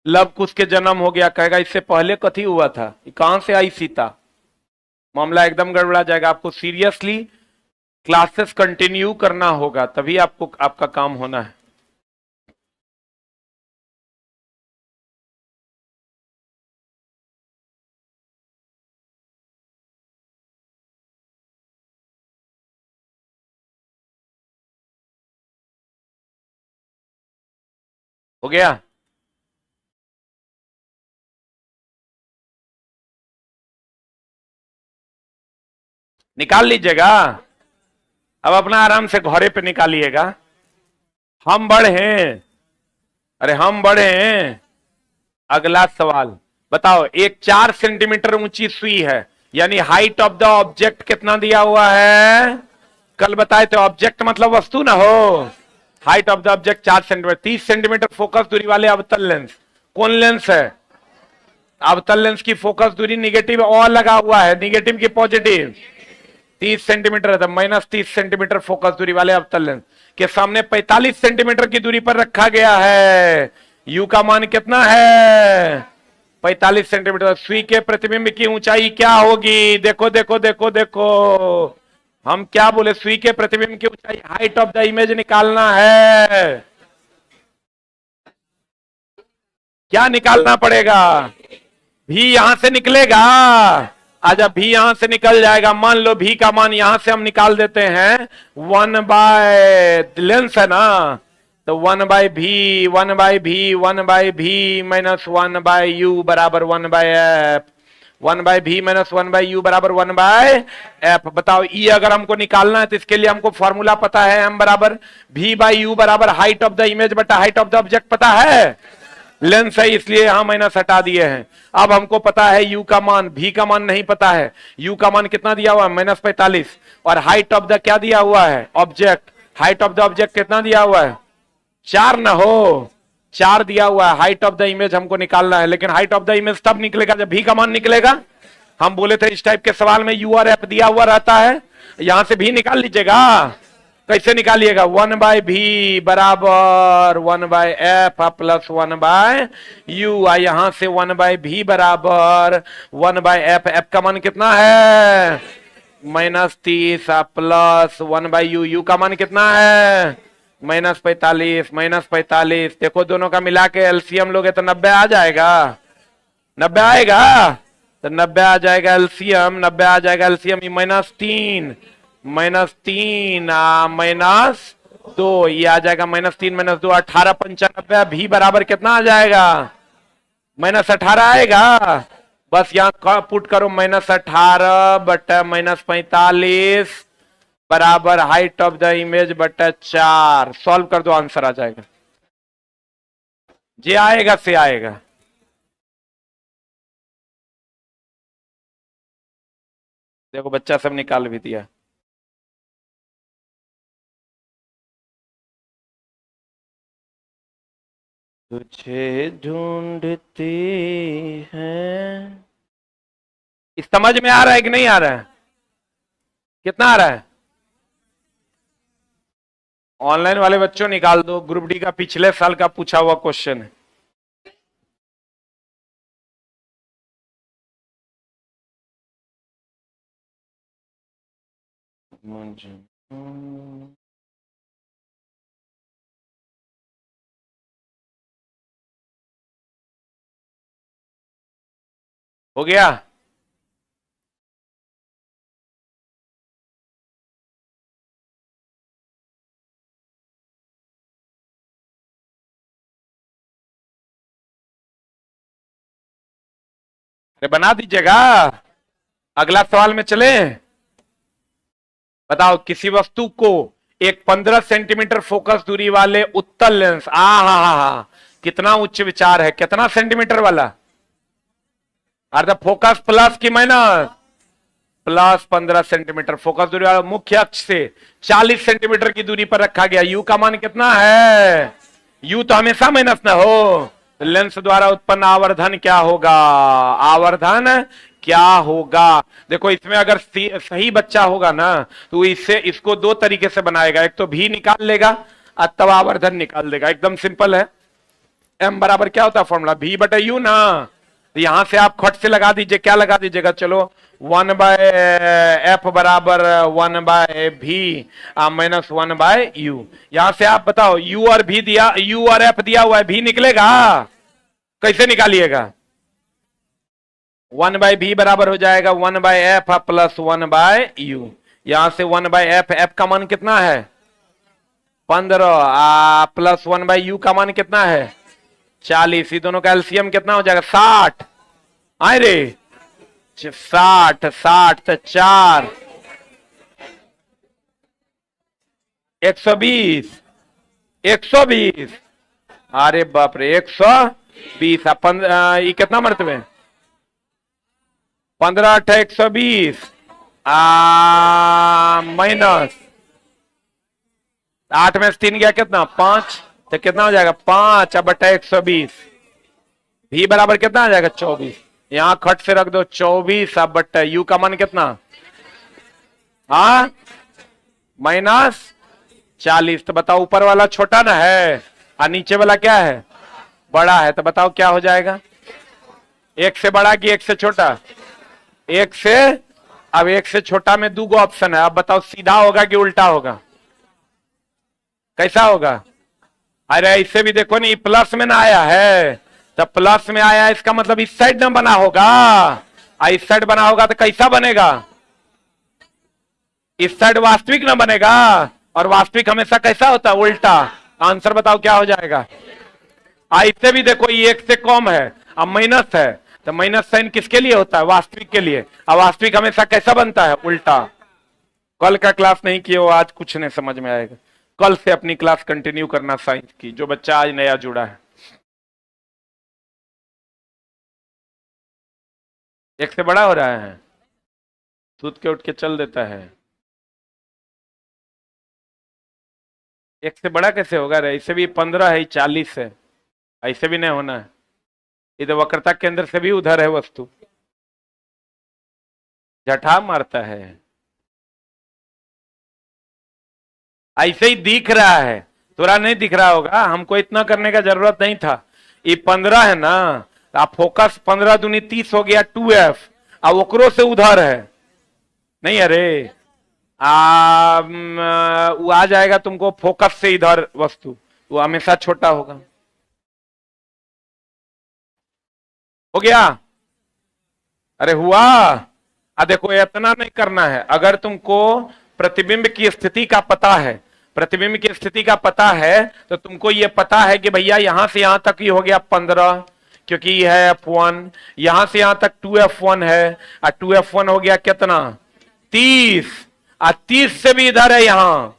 Speaker 1: लव कुश के जन्म हो गया, कहेगा इससे पहले कथी हुआ था, कहां से आई सीता, मामला एकदम गड़बड़ा जाएगा। आपको सीरियसली क्लासेस कंटिन्यू करना होगा, तभी आपको आपका काम होना है। हो गया? निकाल लीजिएगा। अब अपना आराम से घोड़े पे निकालिएगा। हम बड़े हैं, अरे हम बड़े हैं। अगला सवाल बताओ, एक 4 सेंटीमीटर ऊंची सुई है, यानी हाइट ऑफ द ऑब्जेक्ट कितना दिया हुआ है? कल बताए थे ऑब्जेक्ट मतलब वस्तु ना हो। Height of the object 4 centimetre, 30 centimetre focus दूरी वाले अवतल लेंस। कौन लेंस है? अवतल लेंस की फोकस दूरी निगेटिव और लगा हुआ है, निगेटिव की पॉजिटिव। 30 सेंटीमीटर है, तो -30 सेंटीमीटर फोकस दूरी वाले अवतल लेंस के सामने 45 सेंटीमीटर की दूरी पर रखा गया है। यू का मान कितना है? 45 सेंटीमीटर। सुई के प्रतिबिंब की ऊंचाई क्या होगी? देखो देखो देखो देखो, हम क्या बोले? सुई के प्रतिबिंब की ऊंचाई, हाइट ऑफ द इमेज निकालना है। क्या निकालना पड़ेगा? भी यहां से निकलेगा। अच्छा, भी यहां से निकल जाएगा। मान लो भी का मान यहां से हम निकाल देते हैं, 1 लेंस है ना, तो 1/v 1/v माइनस 1/u बराबर 1/f। 1/v माइनस 1/u बराबर 1/f। बताओ ई अगर हमको निकालना है तो इसके लिए हमको फॉर्मूला पता है, m बराबर v/u बराबर हाइट ऑफ द इमेज बटा हाइट ऑफ द ऑब्जेक्ट पता है। लेंस है इसलिए यहां माइनस हटा दिए हैं। अब हमको पता है u का मान, v का मान नहीं पता है। u का मान कितना दिया हुआ है? -45। और हाइट ऑफ द क्या दिया हुआ है? Object. Height of the object कितना दिया हुआ है? 4 ना हो, 4 दिया हुआ है। हाइट ऑफ द इमेज हमको निकालना है, लेकिन हाइट ऑफ द इमेज तब निकलेगा जब v का मान निकलेगा। हम बोले थे इस टाइप के सवाल में u और f दिया हुआ रहता है, यहां से v निकाल लीजिएगा। कैसे निकालिएगा? 1/v बराबर 1/f प्लस 1/u। यहां से 1/v बराबर 1/f। f का मान कितना है? -30 प्लस 1/u। u का मान कितना है? -45 -45। देखो दोनों का मिला के एलसीएम लोगे तो 90 आ जाएगा। 90 आएगा, तो 90 आ जाएगा एलसीएम। 90 आ जाएगा एलसीएम। -3 -2, ये आ जाएगा -3 -2 18 95। भी बराबर कितना आ जाएगा? -18 आएगा। बस यहां पुट करो, -18 बटा -45 बराबर हाइट ऑफ द इमेज बटा 4। सॉल्व कर दो, आंसर आ जाएगा। जे आएगा से आएगा। देखो बच्चा सब निकाल भी दिया। तुझे ढूंढती है। इस समझ में आ रहा है कि नहीं आ रहा है? कितना आ रहा है? ऑनलाइन वाले बच्चों निकाल दो, ग्रुप डी का पिछले साल का पूछा हुआ क्वेश्चन है। हो गया? अरे बना दीजिएगा। अगला सवाल में चले। बताओ, किसी वस्तु को एक 15 सेंटीमीटर फोकस दूरी वाले उत्तल लेंस, हा, कितना उच्च विचार है। कितना सेंटीमीटर वाला? अर्ध फोकस प्लस की माइनस? प्लस 15 सेंटीमीटर फोकस दूरी वाला मुख्य अक्ष से 40 सेंटीमीटर की दूरी पर रखा गया। यू का मान कितना है? यू तो हमेशा माइनस ना हो। लेंस द्वारा उत्पन्न आवर्धन क्या होगा? आवर्धन क्या होगा? देखो इसमें अगर सही बच्चा होगा ना तो इसको 2 तरीके से बनाएगा। एक तो भी निकाल लेगा और तब आवर्धन निकाल देगा। एकदम सिंपल है। एम बराबर क्या होता है फॉर्मूला? भी बटे यू ना। तो यहां से आप खट से लगा दीजिए। क्या लगा दीजिएगा? चलो 1/f बराबर 1/v माइनस 1/u। यहां से आप बताओ, u और v दिया, u और f दिया हुआ है, v निकलेगा। कैसे निकालिएगा? 1/v बराबर हो जाएगा 1/f प्लस 1/u। यहां से 1/f, f का मान कितना है? 15 प्लस 1/u का मान कितना है? 40। दोनों का एलसीएम कितना हो जाएगा? 60। आए रे 60 तो 4 120, 120, अरे बाप रे 120, ये कितना मरतबे? 15 8 120 माइनस 8 में से 3 गया कितना? 5, तो कितना हो जाएगा? 5 बटा 120, भी बराबर कितना आ जाएगा? 24। यहां खट से रख दो 24 अब बटा यू का मान कितना? हाँ माइनस 40। तो बताओ ऊपर वाला छोटा ना है और नीचे वाला क्या है? बड़ा है। तो बताओ क्या हो जाएगा? एक से बड़ा कि एक से छोटा? एक से। अब एक से छोटा में 2 ऑप्शन है, अब बताओ सीधा होगा कि उल्टा होगा? कैसा होगा? अरे ऐसे भी देखो नहीं, प्लस में ना आया है तो प्लस में आया, इसका मतलब इस साइड ना बना होगा, इस साइड बना होगा तो कैसा बनेगा? इस साइड वास्तविक ना बनेगा, और वास्तविक हमेशा कैसा होता है? उल्टा। आंसर बताओ क्या हो जाएगा? ऐसे भी देखो ये एक से कम है, अब माइनस है, तो माइनस साइन किसके लिए होता है? वास्तविक के लिए। अब वास्तविक हमेशा कैसा बनता है? उल्टा। कल का क्लास नहीं किए हो, आज कुछ नहीं समझ में आएगा। कल से अपनी क्लास कंटिन्यू करना साइंस की, जो बच्चा आज नया जुड़ा है। एक से बड़ा हो रहा है, सूत के उठ के चल देता है। एक से बड़ा कैसे होगा रे? ऐसे भी 15 है, 40 है, ऐसे भी नहीं होना है। ये तो वक्रता केंद्र से भी उधर है वस्तु, जठा मारता है। ऐसे ही दिख रहा है, थोड़ा नहीं दिख रहा होगा, हमको इतना करने का जरूरत नहीं था। ये 15 है ना, आप फोकस 15 दूनी 30 हो गया 2f, अब ओकरो से उधर है नहीं? अरे वो आ जाएगा तुमको फोकस से इधर वस्तु, वो हमेशा छोटा होगा। हो गया? अरे हुआ? देखो इतना नहीं करना है। अगर तुमको प्रतिबिंब की स्थिति का पता है, प्रतिबिंब की स्थिति का पता है, तो तुमको ये पता है कि भैया यहां से यहां तक ही हो गया 15, क्योंकि ये है f1, यहां से यहां तक 2f1 है, और 2f1 हो गया कितना? 30, और 30 से भी इधर है यहां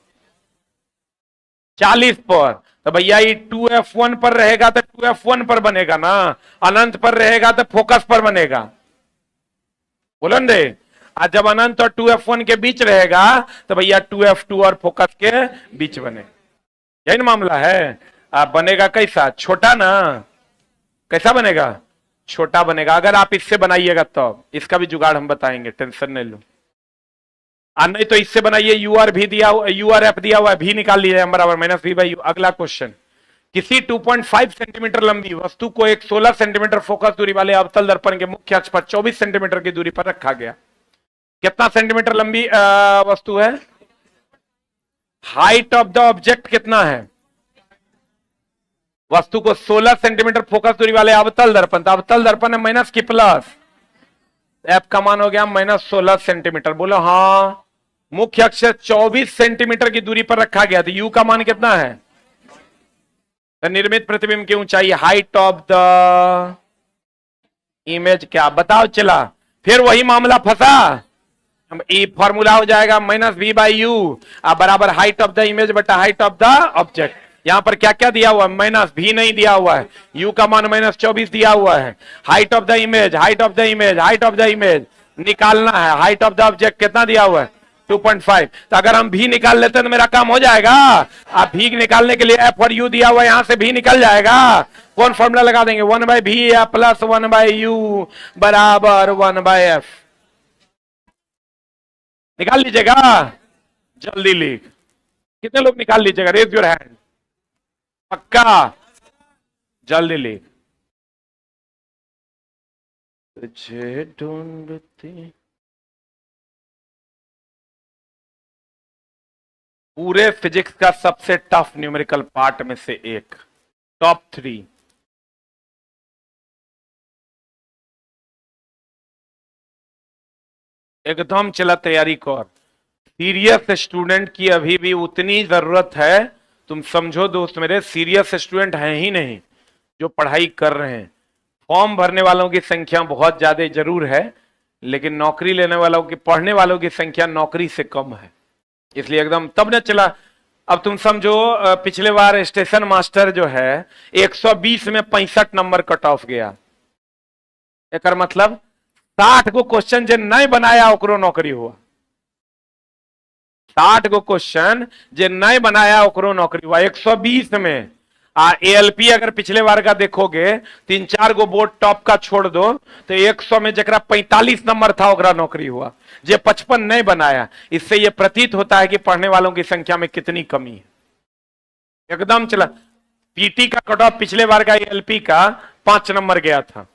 Speaker 1: 40 पर, तो भैया ये 2f1 पर रहेगा तो 2f1 पर बनेगा ना, अनंत पर रहेगा तो फोकस पर बनेगा। बोलो न रे। आज जब अनंत और 2f1 के बीच रहेगा तो भैया 2f2 और फोकस के बीच बने, यही ना मामला है। आप बनेगा कैसा? छोटा ना। कैसा बनेगा? छोटा बनेगा। अगर आप इससे बनाइएगा तो इसका भी जुगाड़ हम बताएंगे, टेंशन नहीं लो। नहीं तो इससे बनाइए, यू आर भी दिया हुआ, यू आर एफ दिया हुआ है, भी निकाल लीजिए बराबर माइनस वी बाई यू। अगला क्वेश्चन, किसी 2.5 सेंटीमीटर लंबी वस्तु को एक 16 सेंटीमीटर फोकस दूरी वाले अवतल दर्पण के मुख्य अक्ष पर 24 सेंटीमीटर की दूरी पर रखा गया। कितना सेंटीमीटर लंबी वस्तु है? हाइट ऑफ द ऑब्जेक्ट कितना है? वस्तु को 16 सेंटीमीटर फोकस दूरी वाले अवतल दर्पण, तो अवतल दर्पण है माइनस की प्लस, एफ का मान हो गया -16 सेंटीमीटर। बोलो हाँ। मुख्य अक्ष से 24 सेंटीमीटर की दूरी पर रखा गया, तो यू का मान कितना है? तो निर्मित प्रतिबिंब की ऊंचाई, हाइट ऑफ द इमेज क्या बताओ? चला फिर वही मामला फंसा। ये फॉर्मूला हो जाएगा -v/u बराबर हाइट ऑफ द इमेज बटा हाइट ऑफ द ऑब्जेक्ट। यहां पर क्या क्या दिया हुआ है? माइनस भी नहीं दिया हुआ है, u का मान -24 दिया हुआ है। Height of the image, height of the image, height of the image निकालना है। हाइट ऑफ द ऑब्जेक्ट कितना दिया हुआ है? 2.5। तो अगर हम भी निकाल लेते तो मेरा काम हो जाएगा। आप भी निकालने के लिए एफ और यू दिया हुआ है, यहां से भी निकल जाएगा। कौन फॉर्मूला लगा देंगे? 1/v या प्लस 1/u बराबर 1/f। निकाल लीजिएगा, जल्दी लिख। कितने लोग निकाल लीजिएगा? Raise your hand. पक्का? जल्दी लिख। तुझे ढूंढती पूरे फिजिक्स का सबसे टफ न्यूमेरिकल पार्ट में से एक, टॉप 3। एकदम चला तैयारी कर। सीरियस स्टूडेंट की अभी भी उतनी जरूरत है, तुम समझो दोस्त मेरे, सीरियस स्टूडेंट हैं ही नहीं जो पढ़ाई कर रहे हैं। फॉर्म भरने वालों की संख्या बहुत ज्यादा जरूर है, लेकिन नौकरी लेने वालों की, पढ़ने वालों की संख्या नौकरी से कम है। इसलिए एकदम तब न चला अब तुम समझो पिछले बार स्टेशन मास्टर जो है 120 में 65 नंबर कट ऑफ गया। एक मतलब 60 को क्वेश्चन जो नहीं बनाया ओकरो नौकरी हुआ। 60 को क्वेश्चन जो नहीं बनाया ओकरो नौकरी हुआ 120 में। एएलपी अगर पिछले बार का देखोगे 3-4 गो बोर्ड टॉप का छोड़ दो तो 100 में जरा 45 नंबर था ओकरा नौकरी हुआ, जे 55 नहीं बनाया। इससे यह प्रतीत होता है कि पढ़ने वालों की संख्या में कितनी कमी है। एकदम चला। पीटी का कट ऑफ पिछले बार का एएलपी का 5 नंबर गया था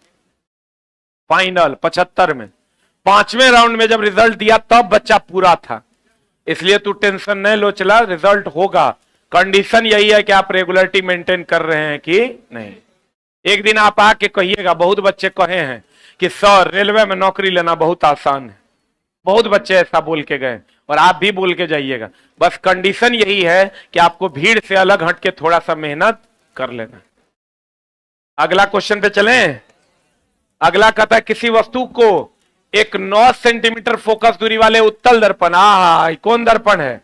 Speaker 1: फाइनल 75 में। 5वें राउंड में जब रिजल्ट दिया तब बच्चा पूरा था। इसलिए तू टेंशन नहीं लो, चला रिजल्ट होगा। कंडीशन यही है कि आप रेगुलरिटी मेंटेन कर रहे हैं कि नहीं। एक दिन आप आके कहिएगा, बहुत बच्चे कहे हैं कि सर रेलवे में नौकरी लेना बहुत आसान है। बहुत बच्चे ऐसा बोल के गए और आप भी बोल के जाइएगा। बस कंडीशन यही है कि आपको भीड़ से अलग हट के थोड़ा सा मेहनत कर लेना। अगला क्वेश्चन पे चलें। अगला कहता है किसी वस्तु को एक 9 सेंटीमीटर फोकस दूरी वाले उत्तल दर्पण, कौन दर्पण है?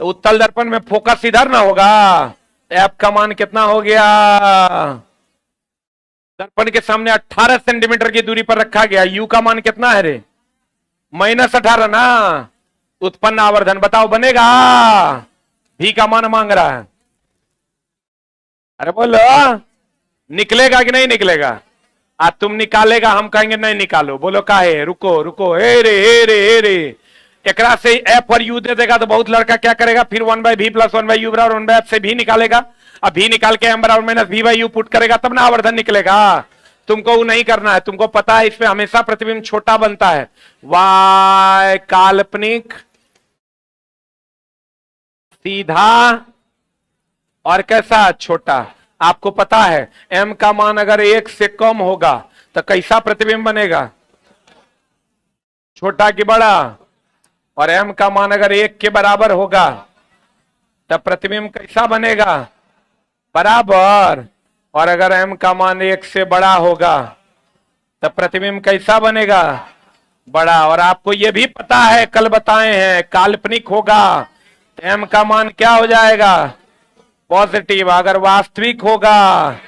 Speaker 1: तो उत्तल दर्पण में फोकस इधर ना होगा। एफ का मान कितना हो गया? दर्पण के सामने 18 सेंटीमीटर की दूरी पर रखा गया। यू का मान कितना है रे? -18 ना। उत्पन्न आवर्धन बताओ बनेगा? भी का मान मांग रहा है। अरे बोलो निकलेगा कि नहीं निकलेगा? आज तुम निकालेगा, हम कहेंगे नहीं निकालो। बोलो काहे? रुको रुको, हे रे हे रे हे रे। एकरा से एफ और यू दे देगा तो बहुत लड़का क्या करेगा, फिर 1/v + 1/u बराबर 1/f से भी निकालेगा। अब भी निकाल के m बराबर -v/u पुट करेगा तब ना आवर्धन निकलेगा। तुमको वो नहीं करना है। तुमको पता है इसमें हमेशा प्रतिबिंब छोटा बनता है। y काल्पनिक सीधा और कैसा छोटा। आपको पता है m का मान अगर 1 से कम होगा तो कैसा प्रतिबिंब बनेगा? छोटा कि बड़ा? और m का मान अगर 1 के बराबर होगा तब प्रतिबिंब कैसा बनेगा? बराबर। और अगर m का मान 1 से बड़ा होगा तब प्रतिबिंब कैसा बनेगा? बड़ा। और आपको यह भी पता है, कल बताए हैं, काल्पनिक होगा तो m का मान क्या हो जाएगा? पॉजिटिव। अगर वास्तविक होगा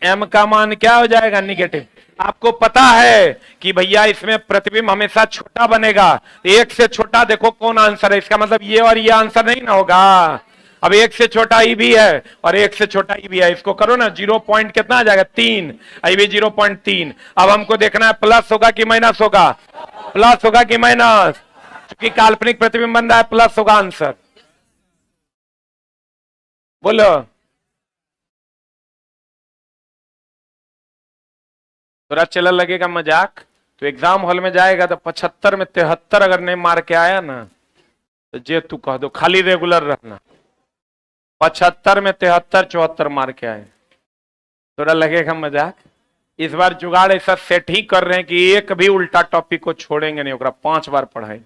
Speaker 1: m का मान क्या हो जाएगा? निगेटिव। आपको पता है कि भैया इसमें प्रतिबिंब हमेशा छोटा बनेगा। 1 से छोटा देखो कौन आंसर है। इसका मतलब ये और ये आंसर नहीं ना होगा। अब 1 से छोटा ई भी है और 1 से छोटा ई भी है। इसको करो ना, 0 पॉइंट कितना आ जाएगा? 3। आई भी 0.3। अब हमको देखना है प्लस होगा कि माइनस होगा? प्लस होगा कि माइनस? क्योंकि काल्पनिक प्रतिबिंब बन रहा है, प्लस होगा आंसर। बोलो। थोड़ा चला लगेगा मजाक तो एग्जाम हॉल में जाएगा तो 75 में 73 अगर नहीं मार के आया ना तो जे तू कह दो खाली रेगुलर रहना। 75 में 73 74 मार के आए, थोड़ा लगेगा मजाक। इस बार जुगाड़ ऐसा सेट ही कर रहे हैं कि एक भी उल्टा टॉपिक को छोड़ेंगे नहीं, ओकरा 5 बार पढ़ाए।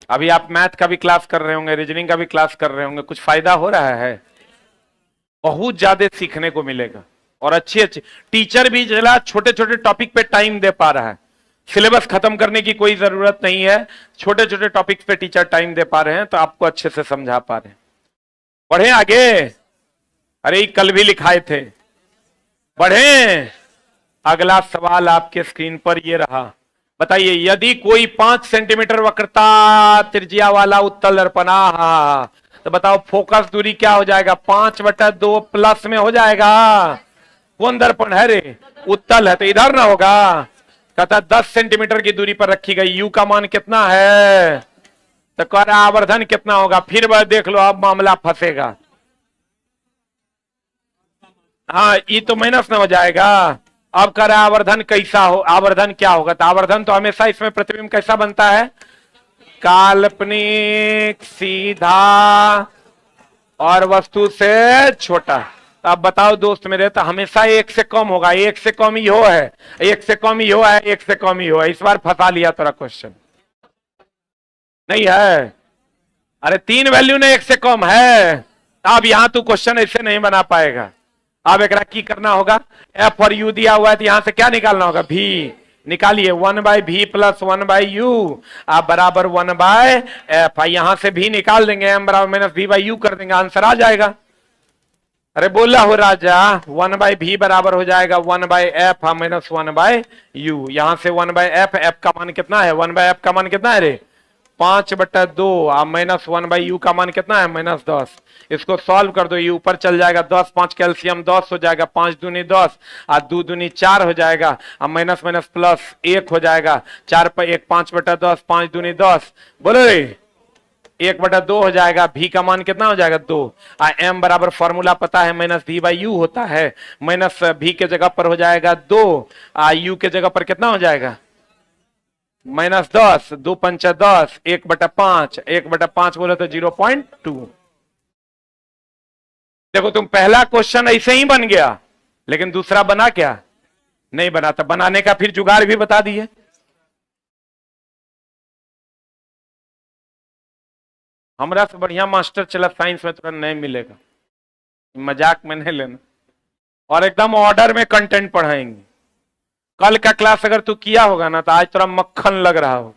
Speaker 1: अभी आप मैथ का भी क्लास कर रहे होंगे, रीजनिंग का भी क्लास कर रहे होंगे, कुछ फायदा हो रहा है? बहुत ज्यादा सीखने को मिलेगा। और अच्छी टीचर भी जरा छोटे छोटे टॉपिक पे टाइम दे पा रहा है। सिलेबस खत्म करने की कोई जरूरत नहीं है, छोटे छोटे टॉपिक पे टीचर टाइम दे पा रहे हैं तो आपको अच्छे से समझा पा रहे हैं। बढ़े आगे। अरे कल भी लिखाए थे, बढ़े। अगला सवाल आपके स्क्रीन पर ये रहा। बताइए यदि कोई 5 सेंटीमीटर वक्रता त्रिज्या वाला उत्तल दर्पण, तो बताओ फोकस दूरी क्या हो जाएगा? 5/2 प्लस में हो जाएगा। कौन दर्पण है रे? उत्तल है तो इधर ना होगा। कहता 10 सेंटीमीटर की दूरी पर रखी गई। यू का मान कितना है? तो कह रहा आवर्धन कितना होगा? फिर वह देख लो, अब मामला फंसेगा। हाँ ये तो माइनस ना हो जाएगा। अब कह रहा आवर्धन कैसा हो, आवर्धन क्या होगा? तो आवर्धन तो हमेशा इसमें प्रतिबिंब कैसा बनता है? काल्पनिक सीधा और वस्तु से छोटा। अब बताओ दोस्त मेरे, तो हमेशा 1 से कम होगा। 1 से कम ही हो है, 1 से कम ही हो है, 1 से कम ही हो है। इस बार फंसा लिया तेरा क्वेश्चन नहीं है। अरे 3 वैल्यू ने 1 से कम है। अब यहां तू क्वेश्चन ऐसे नहीं बना पाएगा। अब एक की करना होगा, एफ और यू दिया हुआ है तो यहां से क्या निकालना होगा? भी। निकालिए 1/v प्लस 1/u आप बराबर 1/f। यहां से भी निकाल देंगे, m बराबर माइनस v/u कर देंगे, आंसर आ जाएगा। अरे बोला हो राजा, 1/v बराबर हो जाएगा 1/f माइनस 1/u। यहां से 1/f, f का मान कितना है, 1/f का मान कितना है रे 5/2 माइनस 1/u का मान कितना है -10। इसको सॉल्व कर दो, ये ऊपर चल जाएगा 10 5 कैल्शियम 10 हो जाएगा, 5 दूनी 10 और 2 दूनी 4 हो जाएगा, अब माइनस माइनस प्लस 1 हो जाएगा, 4 पर 1 5/10, 5 दूनी 10, बोलो रे 1/2 हो जाएगा। भी का मान कितना हो जाएगा 2। m बराबर फॉर्मूला पता है माइनस v/u होता है, माइनस भी के जगह पर हो जाएगा 2, u के जगह पर कितना हो जाएगा -10, 2 पंच 10, 1/5, 1/5 बोले तो 0.2। देखो तुम पहला क्वेश्चन ऐसे ही बन गया, लेकिन दूसरा बना क्या, नहीं बना। तो बनाने का फिर जुगाड़ भी बता दिए। हमरा से बढ़िया मास्टर चला साइंस में तुरंत नहीं मिलेगा, मजाक में नहीं लेना, और एकदम ऑर्डर में कंटेंट पढ़ाएंगे। कल का क्लास अगर तू किया होगा ना तो आज तेरा मक्खन लग रहा होगा,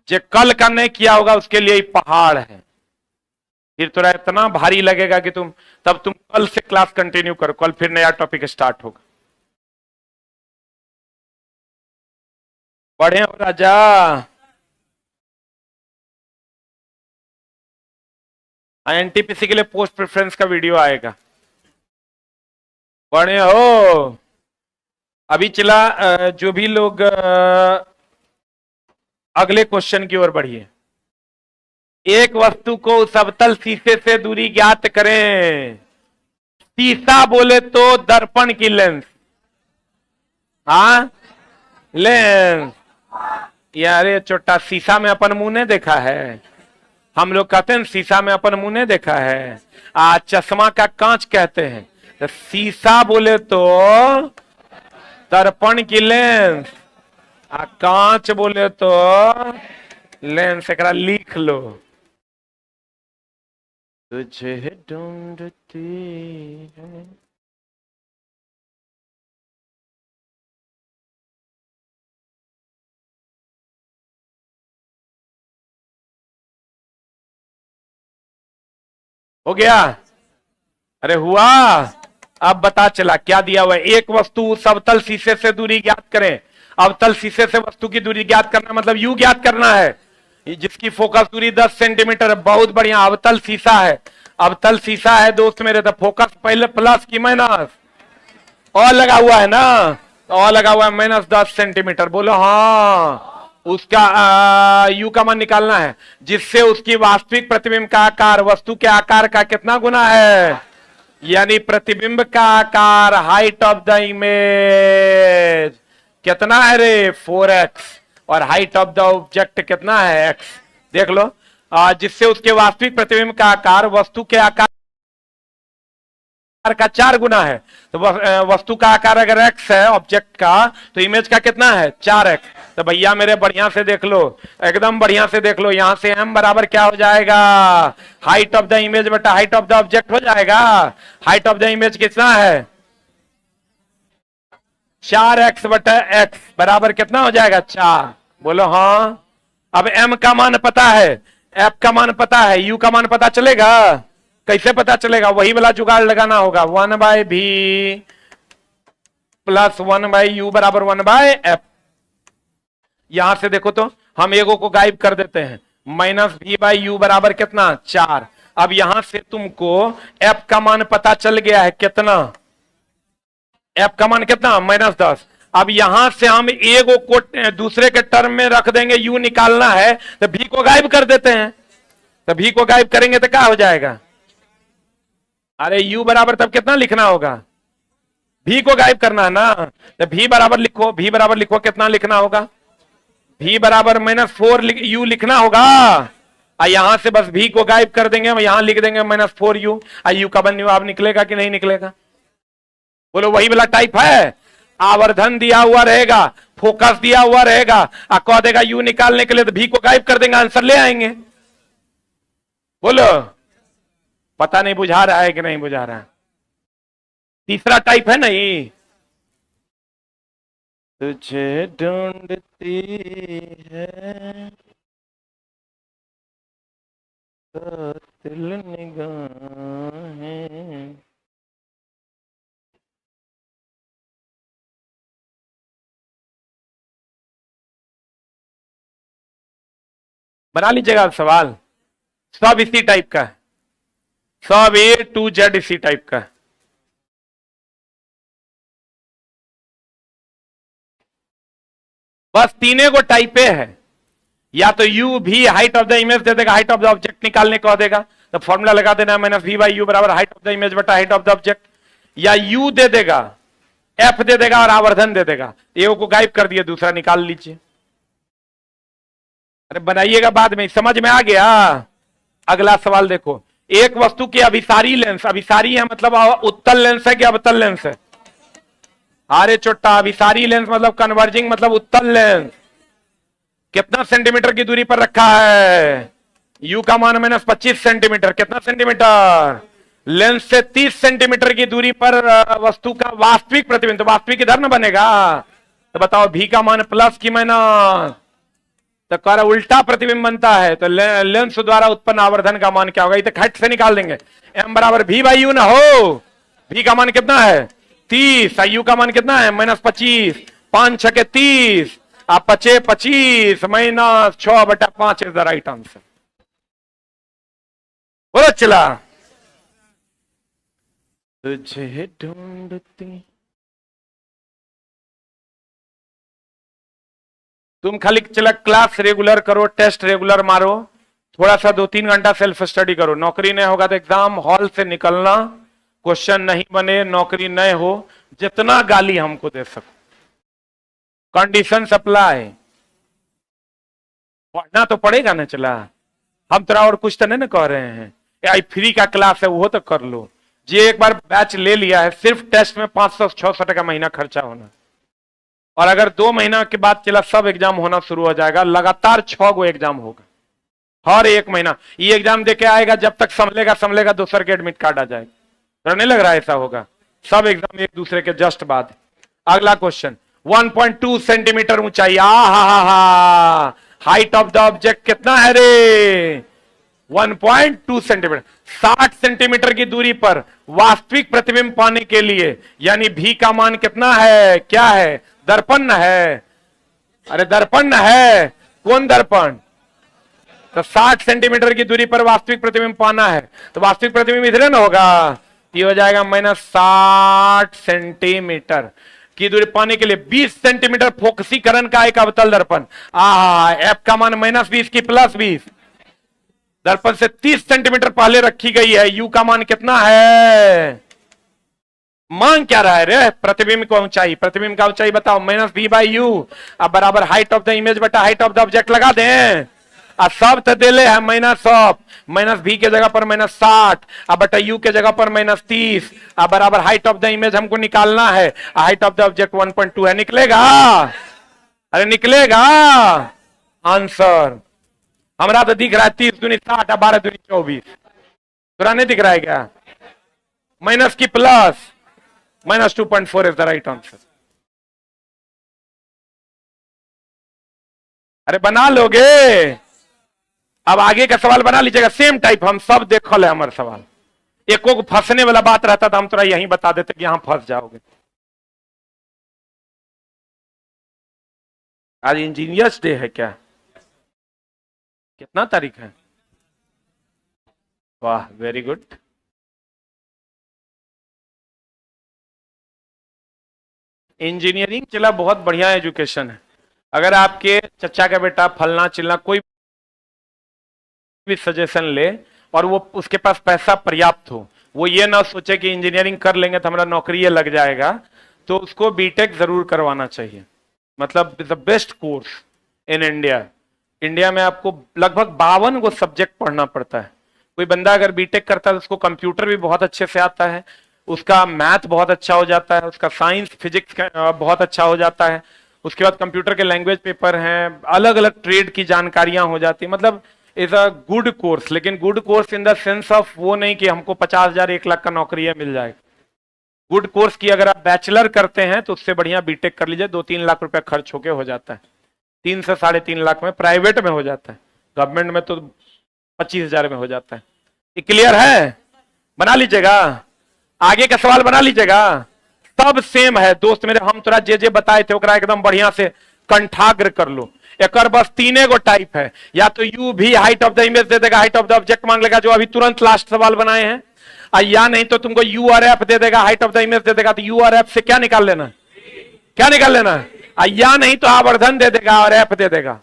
Speaker 1: जो कल का नहीं किया होगा उसके लिए पहाड़ है, फिर थोड़ा इतना भारी लगेगा कि तुम कल से क्लास कंटिन्यू करो, कल फिर नया टॉपिक स्टार्ट होगा। पढ़े हो राजा, एनटीपीसी के लिए पोस्ट प्रेफरेंस का वीडियो आएगा, पढ़े हो। अभी चला जो भी लोग अगले क्वेश्चन की ओर बढ़िए। एक वस्तु को उस अवतल शीशे से दूरी ज्ञात करें। शीशा बोले तो दर्पण की लेंस, हाँ लेंस। यार छोटा शीशा में अपन मुंह ने देखा है, हम लोग कहते हैं शीशा में अपन मुंह ने देखा है, चश्मा का कांच कहते हैं। तो शीशा बोले तो दर्पण की लेंस, कांच बोले तो लेंस। एकरा लिख लो, तुझे ढूंढती है। हो गया, अरे हुआ। अब बता चला क्या दिया हुआ है, एक वस्तु समतल शीशे से दूरी ज्ञात करें। अवतल शीशे से वस्तु की दूरी ज्ञात करना मतलब यू ज्ञात करना है, जिसकी फोकस दूरी 10 सेंटीमीटर है। बहुत बढ़िया, अवतल शीशा है, अवतल शीशा है दोस्त मेरे, तो फोकस पहले प्लस की माइनस, और लगा हुआ है ना, और लगा हुआ है -10 सेंटीमीटर। बोलो हाँ, उसका यू का मान निकालना है, जिससे उसकी वास्तविक प्रतिबिंब का आकार वस्तु के आकार का कितना गुना है, यानी प्रतिबिंब का आकार हाइट ऑफ द इमेज कितना है रे 4x, और हाइट ऑफ द ऑब्जेक्ट कितना है x। देख लो, जिससे उसके वास्तविक प्रतिबिंब का आकार वस्तु के आकार का 4 गुना है। तो वस्तु का आकार अगर x है ऑब्जेक्ट का, तो इमेज का कितना है 4x। तो भैया मेरे बढ़िया से देख लो, एकदम बढ़िया से देख लो, यहां से m बराबर क्या हो जाएगा, हाइट ऑफ द इमेज बटा हाइट ऑफ द ऑब्जेक्ट हो जाएगा। हाइट ऑफ द इमेज कितना है 4x बटा x बराबर कितना हो जाएगा 4। बोलो हाँ। अब m का मान पता है, f का मान पता है, u का मान पता चलेगा, कैसे पता चलेगा, वही वाला जुगाड़ लगाना होगा। 1/v प्लस 1/u बराबर 1/f। यहां से देखो तो हम एगो को गायब कर देते हैं, -v/u बराबर कितना 4। अब यहां से तुमको f का मान पता चल गया है कितना, f का मान कितना -10। अब यहां से हम एगो को दूसरे के टर्म में रख देंगे, u निकालना है तो v को गायब कर देते हैं। तो v को गायब करेंगे तो क्या हो जाएगा, अरे u बराबर तब कितना लिखना होगा, v को गायब करना है ना, तो v बराबर लिखो, v बराबर लिखो कितना लिखना होगा, v बराबर -4u लिखना होगा। यहां से बस v को गायब कर देंगे, यहां लिख देंगे -4u। u का बन अब निकलेगा कि नहीं निकलेगा, बोलो वही वाला टाइप है। आवर्धन दिया हुआ रहेगा, फोकस दिया हुआ रहेगा, कह देगा u निकालने के लिए, तो v को गायब कर देंगे, आंसर ले आएंगे। बोलो पता नहीं बुझा रहा है कि नहीं बुझा रहा है। तीसरा टाइप है नहीं, तुझे ढूंढती है कातिल निगाहें। बना लीजिएगा आप सवाल। सब इसी टाइप का है, सब A to Z इसी टाइप का है। बस तीनों को टाइपे है, या तो यू भी हाइट ऑफ द इमेज दे देगा, हाइट ऑफ द ऑब्जेक्ट निकालने को देगा तो फॉर्मूला लगा देना -V/U बराबर हाइट ऑफ द इमेज बटा हाइट ऑफ द ऑब्जेक्ट, या यू दे देगा, एफ दे देगा और आवर्धन दे देगा। ए को गायब कर दिया, दूसरा निकाल लीजिए। अरे बनाइएगा बाद में, समझ में आ गया। अगला सवाल देखो, एक वस्तु की अभिसारी लेंस, अभिसारी है मतलब उत्तल लेंस है कि अवतल लेंस है? अरे चोट्टा, अभिसारी लेंस मतलब कन्वर्जिंग मतलब उत्तल लेंस। कितना सेंटीमीटर की दूरी पर रखा है? यू का मान -25 सेंटीमीटर। कितना सेंटीमीटर? लेंस से 30 सेंटीमीटर की दूरी पर वस्तु का वास्तविक प्रतिबिंब, तो वास्तविक इधर ना बनेगा। तो बताओ भी का मान प्लस की माइनस? तो कह रहा उल्टा प्रतिबिंब बनता है, तो लेंस द्वारा उत्पन्न आवर्धन का मान क्या होगा? ये तो खट से निकाल देंगे। m बराबर V/U ना हो। V का मान कितना है? 30। यू का मान कितना है? -25। 5 6 30, आप 5 25 -6/5 इज द राइट आंसर। बोलो चला। तुझे ढूंढती, तुम खाली चला क्लास रेगुलर करो, टेस्ट रेगुलर मारो, थोड़ा सा 2-3 घंटा सेल्फ स्टडी करो। नौकरी नहीं होगा तो एग्जाम हॉल से निकलना, क्वेश्चन नहीं बने, नौकरी नहीं हो, जितना गाली हमको दे सको, कंडीशन अप्लाई। पढ़ना तो पड़ेगा ना। चला हम तेरा और कुछ तो नहीं ना कह रहे हैं, आई फ्री का क्लास है वो तो कर लो। जे एक बार बैच ले लिया है, सिर्फ टेस्ट में 500-600 टका महीना खर्चा होना, और अगर 2 महीना के बाद चला सब एग्जाम होना शुरू हो जाएगा। लगातार 6 गो एग्जाम होगा हर एक महीना। ये एग्जाम देके आएगा, जब तक संभलेगा संभलेगा दूसर के एडमिट कार्ड आ जाएगा। तो नहीं लग रहा है ऐसा होगा? सब एग्जाम एक दूसरे के जस्ट बाद। अगला क्वेश्चन, 1.2 सेंटीमीटर ऊंचाई, हा हाइट ऑफ द ऑब्जेक्ट कितना है रे? 1.2 सेंटीमीटर। 60 सेंटीमीटर की दूरी पर वास्तविक प्रतिबिंब पाने के लिए, यानी भी का मान कितना है? क्या है? दर्पण है। अरे दर्पण है, कौन दर्पण? तो 60 सेंटीमीटर की दूरी पर वास्तविक प्रतिबिंब पाना है, तो वास्तविक प्रतिबिंब इधर ना होगा, ये हो जाएगा -60 सेंटीमीटर की दूरी पाने के लिए 20 सेंटीमीटर फोकसीकरण का एक अवतल दर्पण। एफ का मान -20 की +20, दर्पण से 30 सेंटीमीटर पहले रखी गई है। यू का मान कितना है? मांग क्या रहा है रे? प्रतिबिंब की ऊंचाई, प्रतिबिंब का ऊंचाई बताओ। -V/U अब बराबर हाइट ऑफ द इमेज बटा हाइट ऑफ द ऑब्जेक्ट लगा दें। अब सब तो दे ले है -V के जगह पर -60 अब बटा U के जगह पर -30 अब बराबर हाइट ऑफ द इमेज हमको निकालना है, हाइट ऑफ द ऑब्जेक्ट 1.2 है। निकलेगा? अरे निकलेगा आंसर। हमारा तो दिख रहा है 30 दूनी 60 और 12 दूनी 24। पूरा नहीं दिख रहा है क्या? माइनस की plus, -2.4 is the right answer. अरे बना लोगे? अब आगे का सवाल बना लीजिएगा, सेम टाइप हम सब देखल है हमारे सवाल। एको को फंसने वाला बात रहता तो हम थोड़ा यहीं बता देते कि यहां फंस जाओगे। आज इंजीनियर्स डे है क्या? कितना तारीख है? वाह वेरी गुड। इंजीनियरिंग चला बहुत बढ़िया एजुकेशन है। अगर आपके चचा का बेटा फलना चिलना कोई भी सजेशन ले और वो उसके पास पैसा पर्याप्त हो, वो ये ना सोचे कि इंजीनियरिंग कर लेंगे तो हमारा नौकरी ये लग जाएगा, तो उसको बीटेक जरूर करवाना चाहिए। मतलब the best course in India. India में आपको लगभग 52 गो सब्जेक्ट पढ़ना पड़ता है। कोई बंदा अगर बीटेक करता है तो उसको कंप्यूटर भी बहुत अच्छे से आता है, उसका मैथ बहुत अच्छा हो जाता है, उसका साइंस फिजिक्स बहुत अच्छा हो जाता है, उसके बाद कंप्यूटर के लैंग्वेज पेपर हैं, अलग अलग ट्रेड की जानकारियां हो जाती है। मतलब इज अ गुड कोर्स, लेकिन good course in the sense of वो नहीं कि हमको 50,000 1 लाख का नौकरी है मिल जाएगा। गुड कोर्स की अगर आप बैचलर करते हैं तो उससे बढ़िया बीटेक कर लीजिए, 2-3 लाख रुपया खर्च होके हो जाता है, 3 से 3.5 लाख में प्राइवेट में हो जाता है, गवर्नमेंट में तो 25,000 में हो जाता है। ये क्लियर है? बना लीजिएगा, आगे का सवाल बना लीजिएगा। सब सेम है दोस्त मेरे, हम तोरा जे बताए थे ओकरा एकदम बढ़िया से कंठाग्र कर लो। एक बस 3 गो टाइप है, या तो यू भी हाइट ऑफ द इमेज दे देगा, हाइट ऑफ द ऑब्जेक्ट मांग लेगा, जो अभी तुरंत लास्ट सवाल बनाए हैं, या नहीं तो तुमको यू और एफ दे देगा, हाइट ऑफ द इमेज दे देगा, तो यू और एफ से क्या निकाल लेना, क्या निकाल लेना, या नहीं तो आवर्धन दे देगा और एफ दे देगा।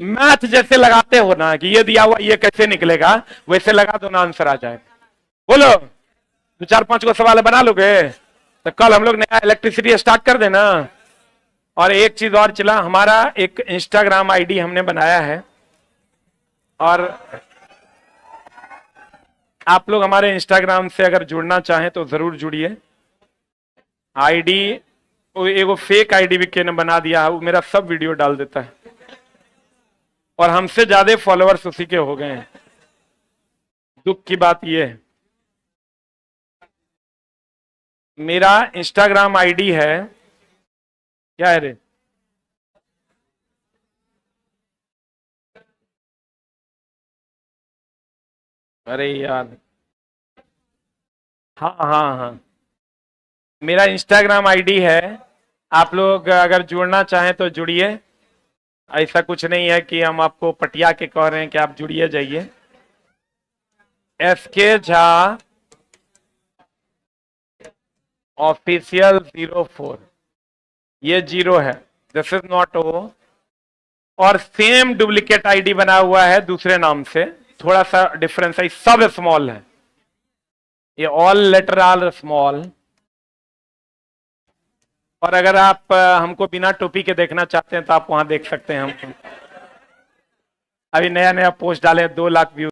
Speaker 1: मैथ जैसे लगाते हो ना कि ये दिया हुआ ये कैसे निकलेगा, वैसे लगा दो ना, आंसर आ जाएगा। बोलो 2-4-5 को सवाल बना लोगे तो कल हम लोग नया इलेक्ट्रिसिटी स्टार्ट कर देना। और एक चीज और चला, हमारा एक इंस्टाग्राम आईडी हमने बनाया है, और आप लोग हमारे इंस्टाग्राम से अगर जुड़ना चाहें तो जरूर जुड़िए। आईडी एगो फेक आईडी भी के ने बना दिया है, वो मेरा सब वीडियो डाल देता है, और हमसे ज्यादा फॉलोअर्स उसी के हो गए हैं। दुख की बात यह है, मेरा इंस्टाग्राम आईडी है, क्या है रे, अरे यार, हाँ हाँ हाँ, मेरा इंस्टाग्राम आईडी है, आप लोग अगर जुड़ना चाहें तो जुड़िए। ऐसा कुछ नहीं है कि हम आपको पटिया के कह रहे हैं कि आप जुड़िए जाइए। SK झा ऑफिशियल 04, ये 0 है, दिस इज नॉट O। और सेम डुप्लीकेट आईडी बना हुआ है दूसरे नाम से, थोड़ा सा डिफरेंस है, सब स्मॉल है, ये ऑल लेटर ऑल स्मॉल। और अगर आप हमको बिना टोपी के देखना चाहते हैं तो आप वहां देख सकते हैं हमको, अभी नया नया पोस्ट डाले, 2 लाख व्यू।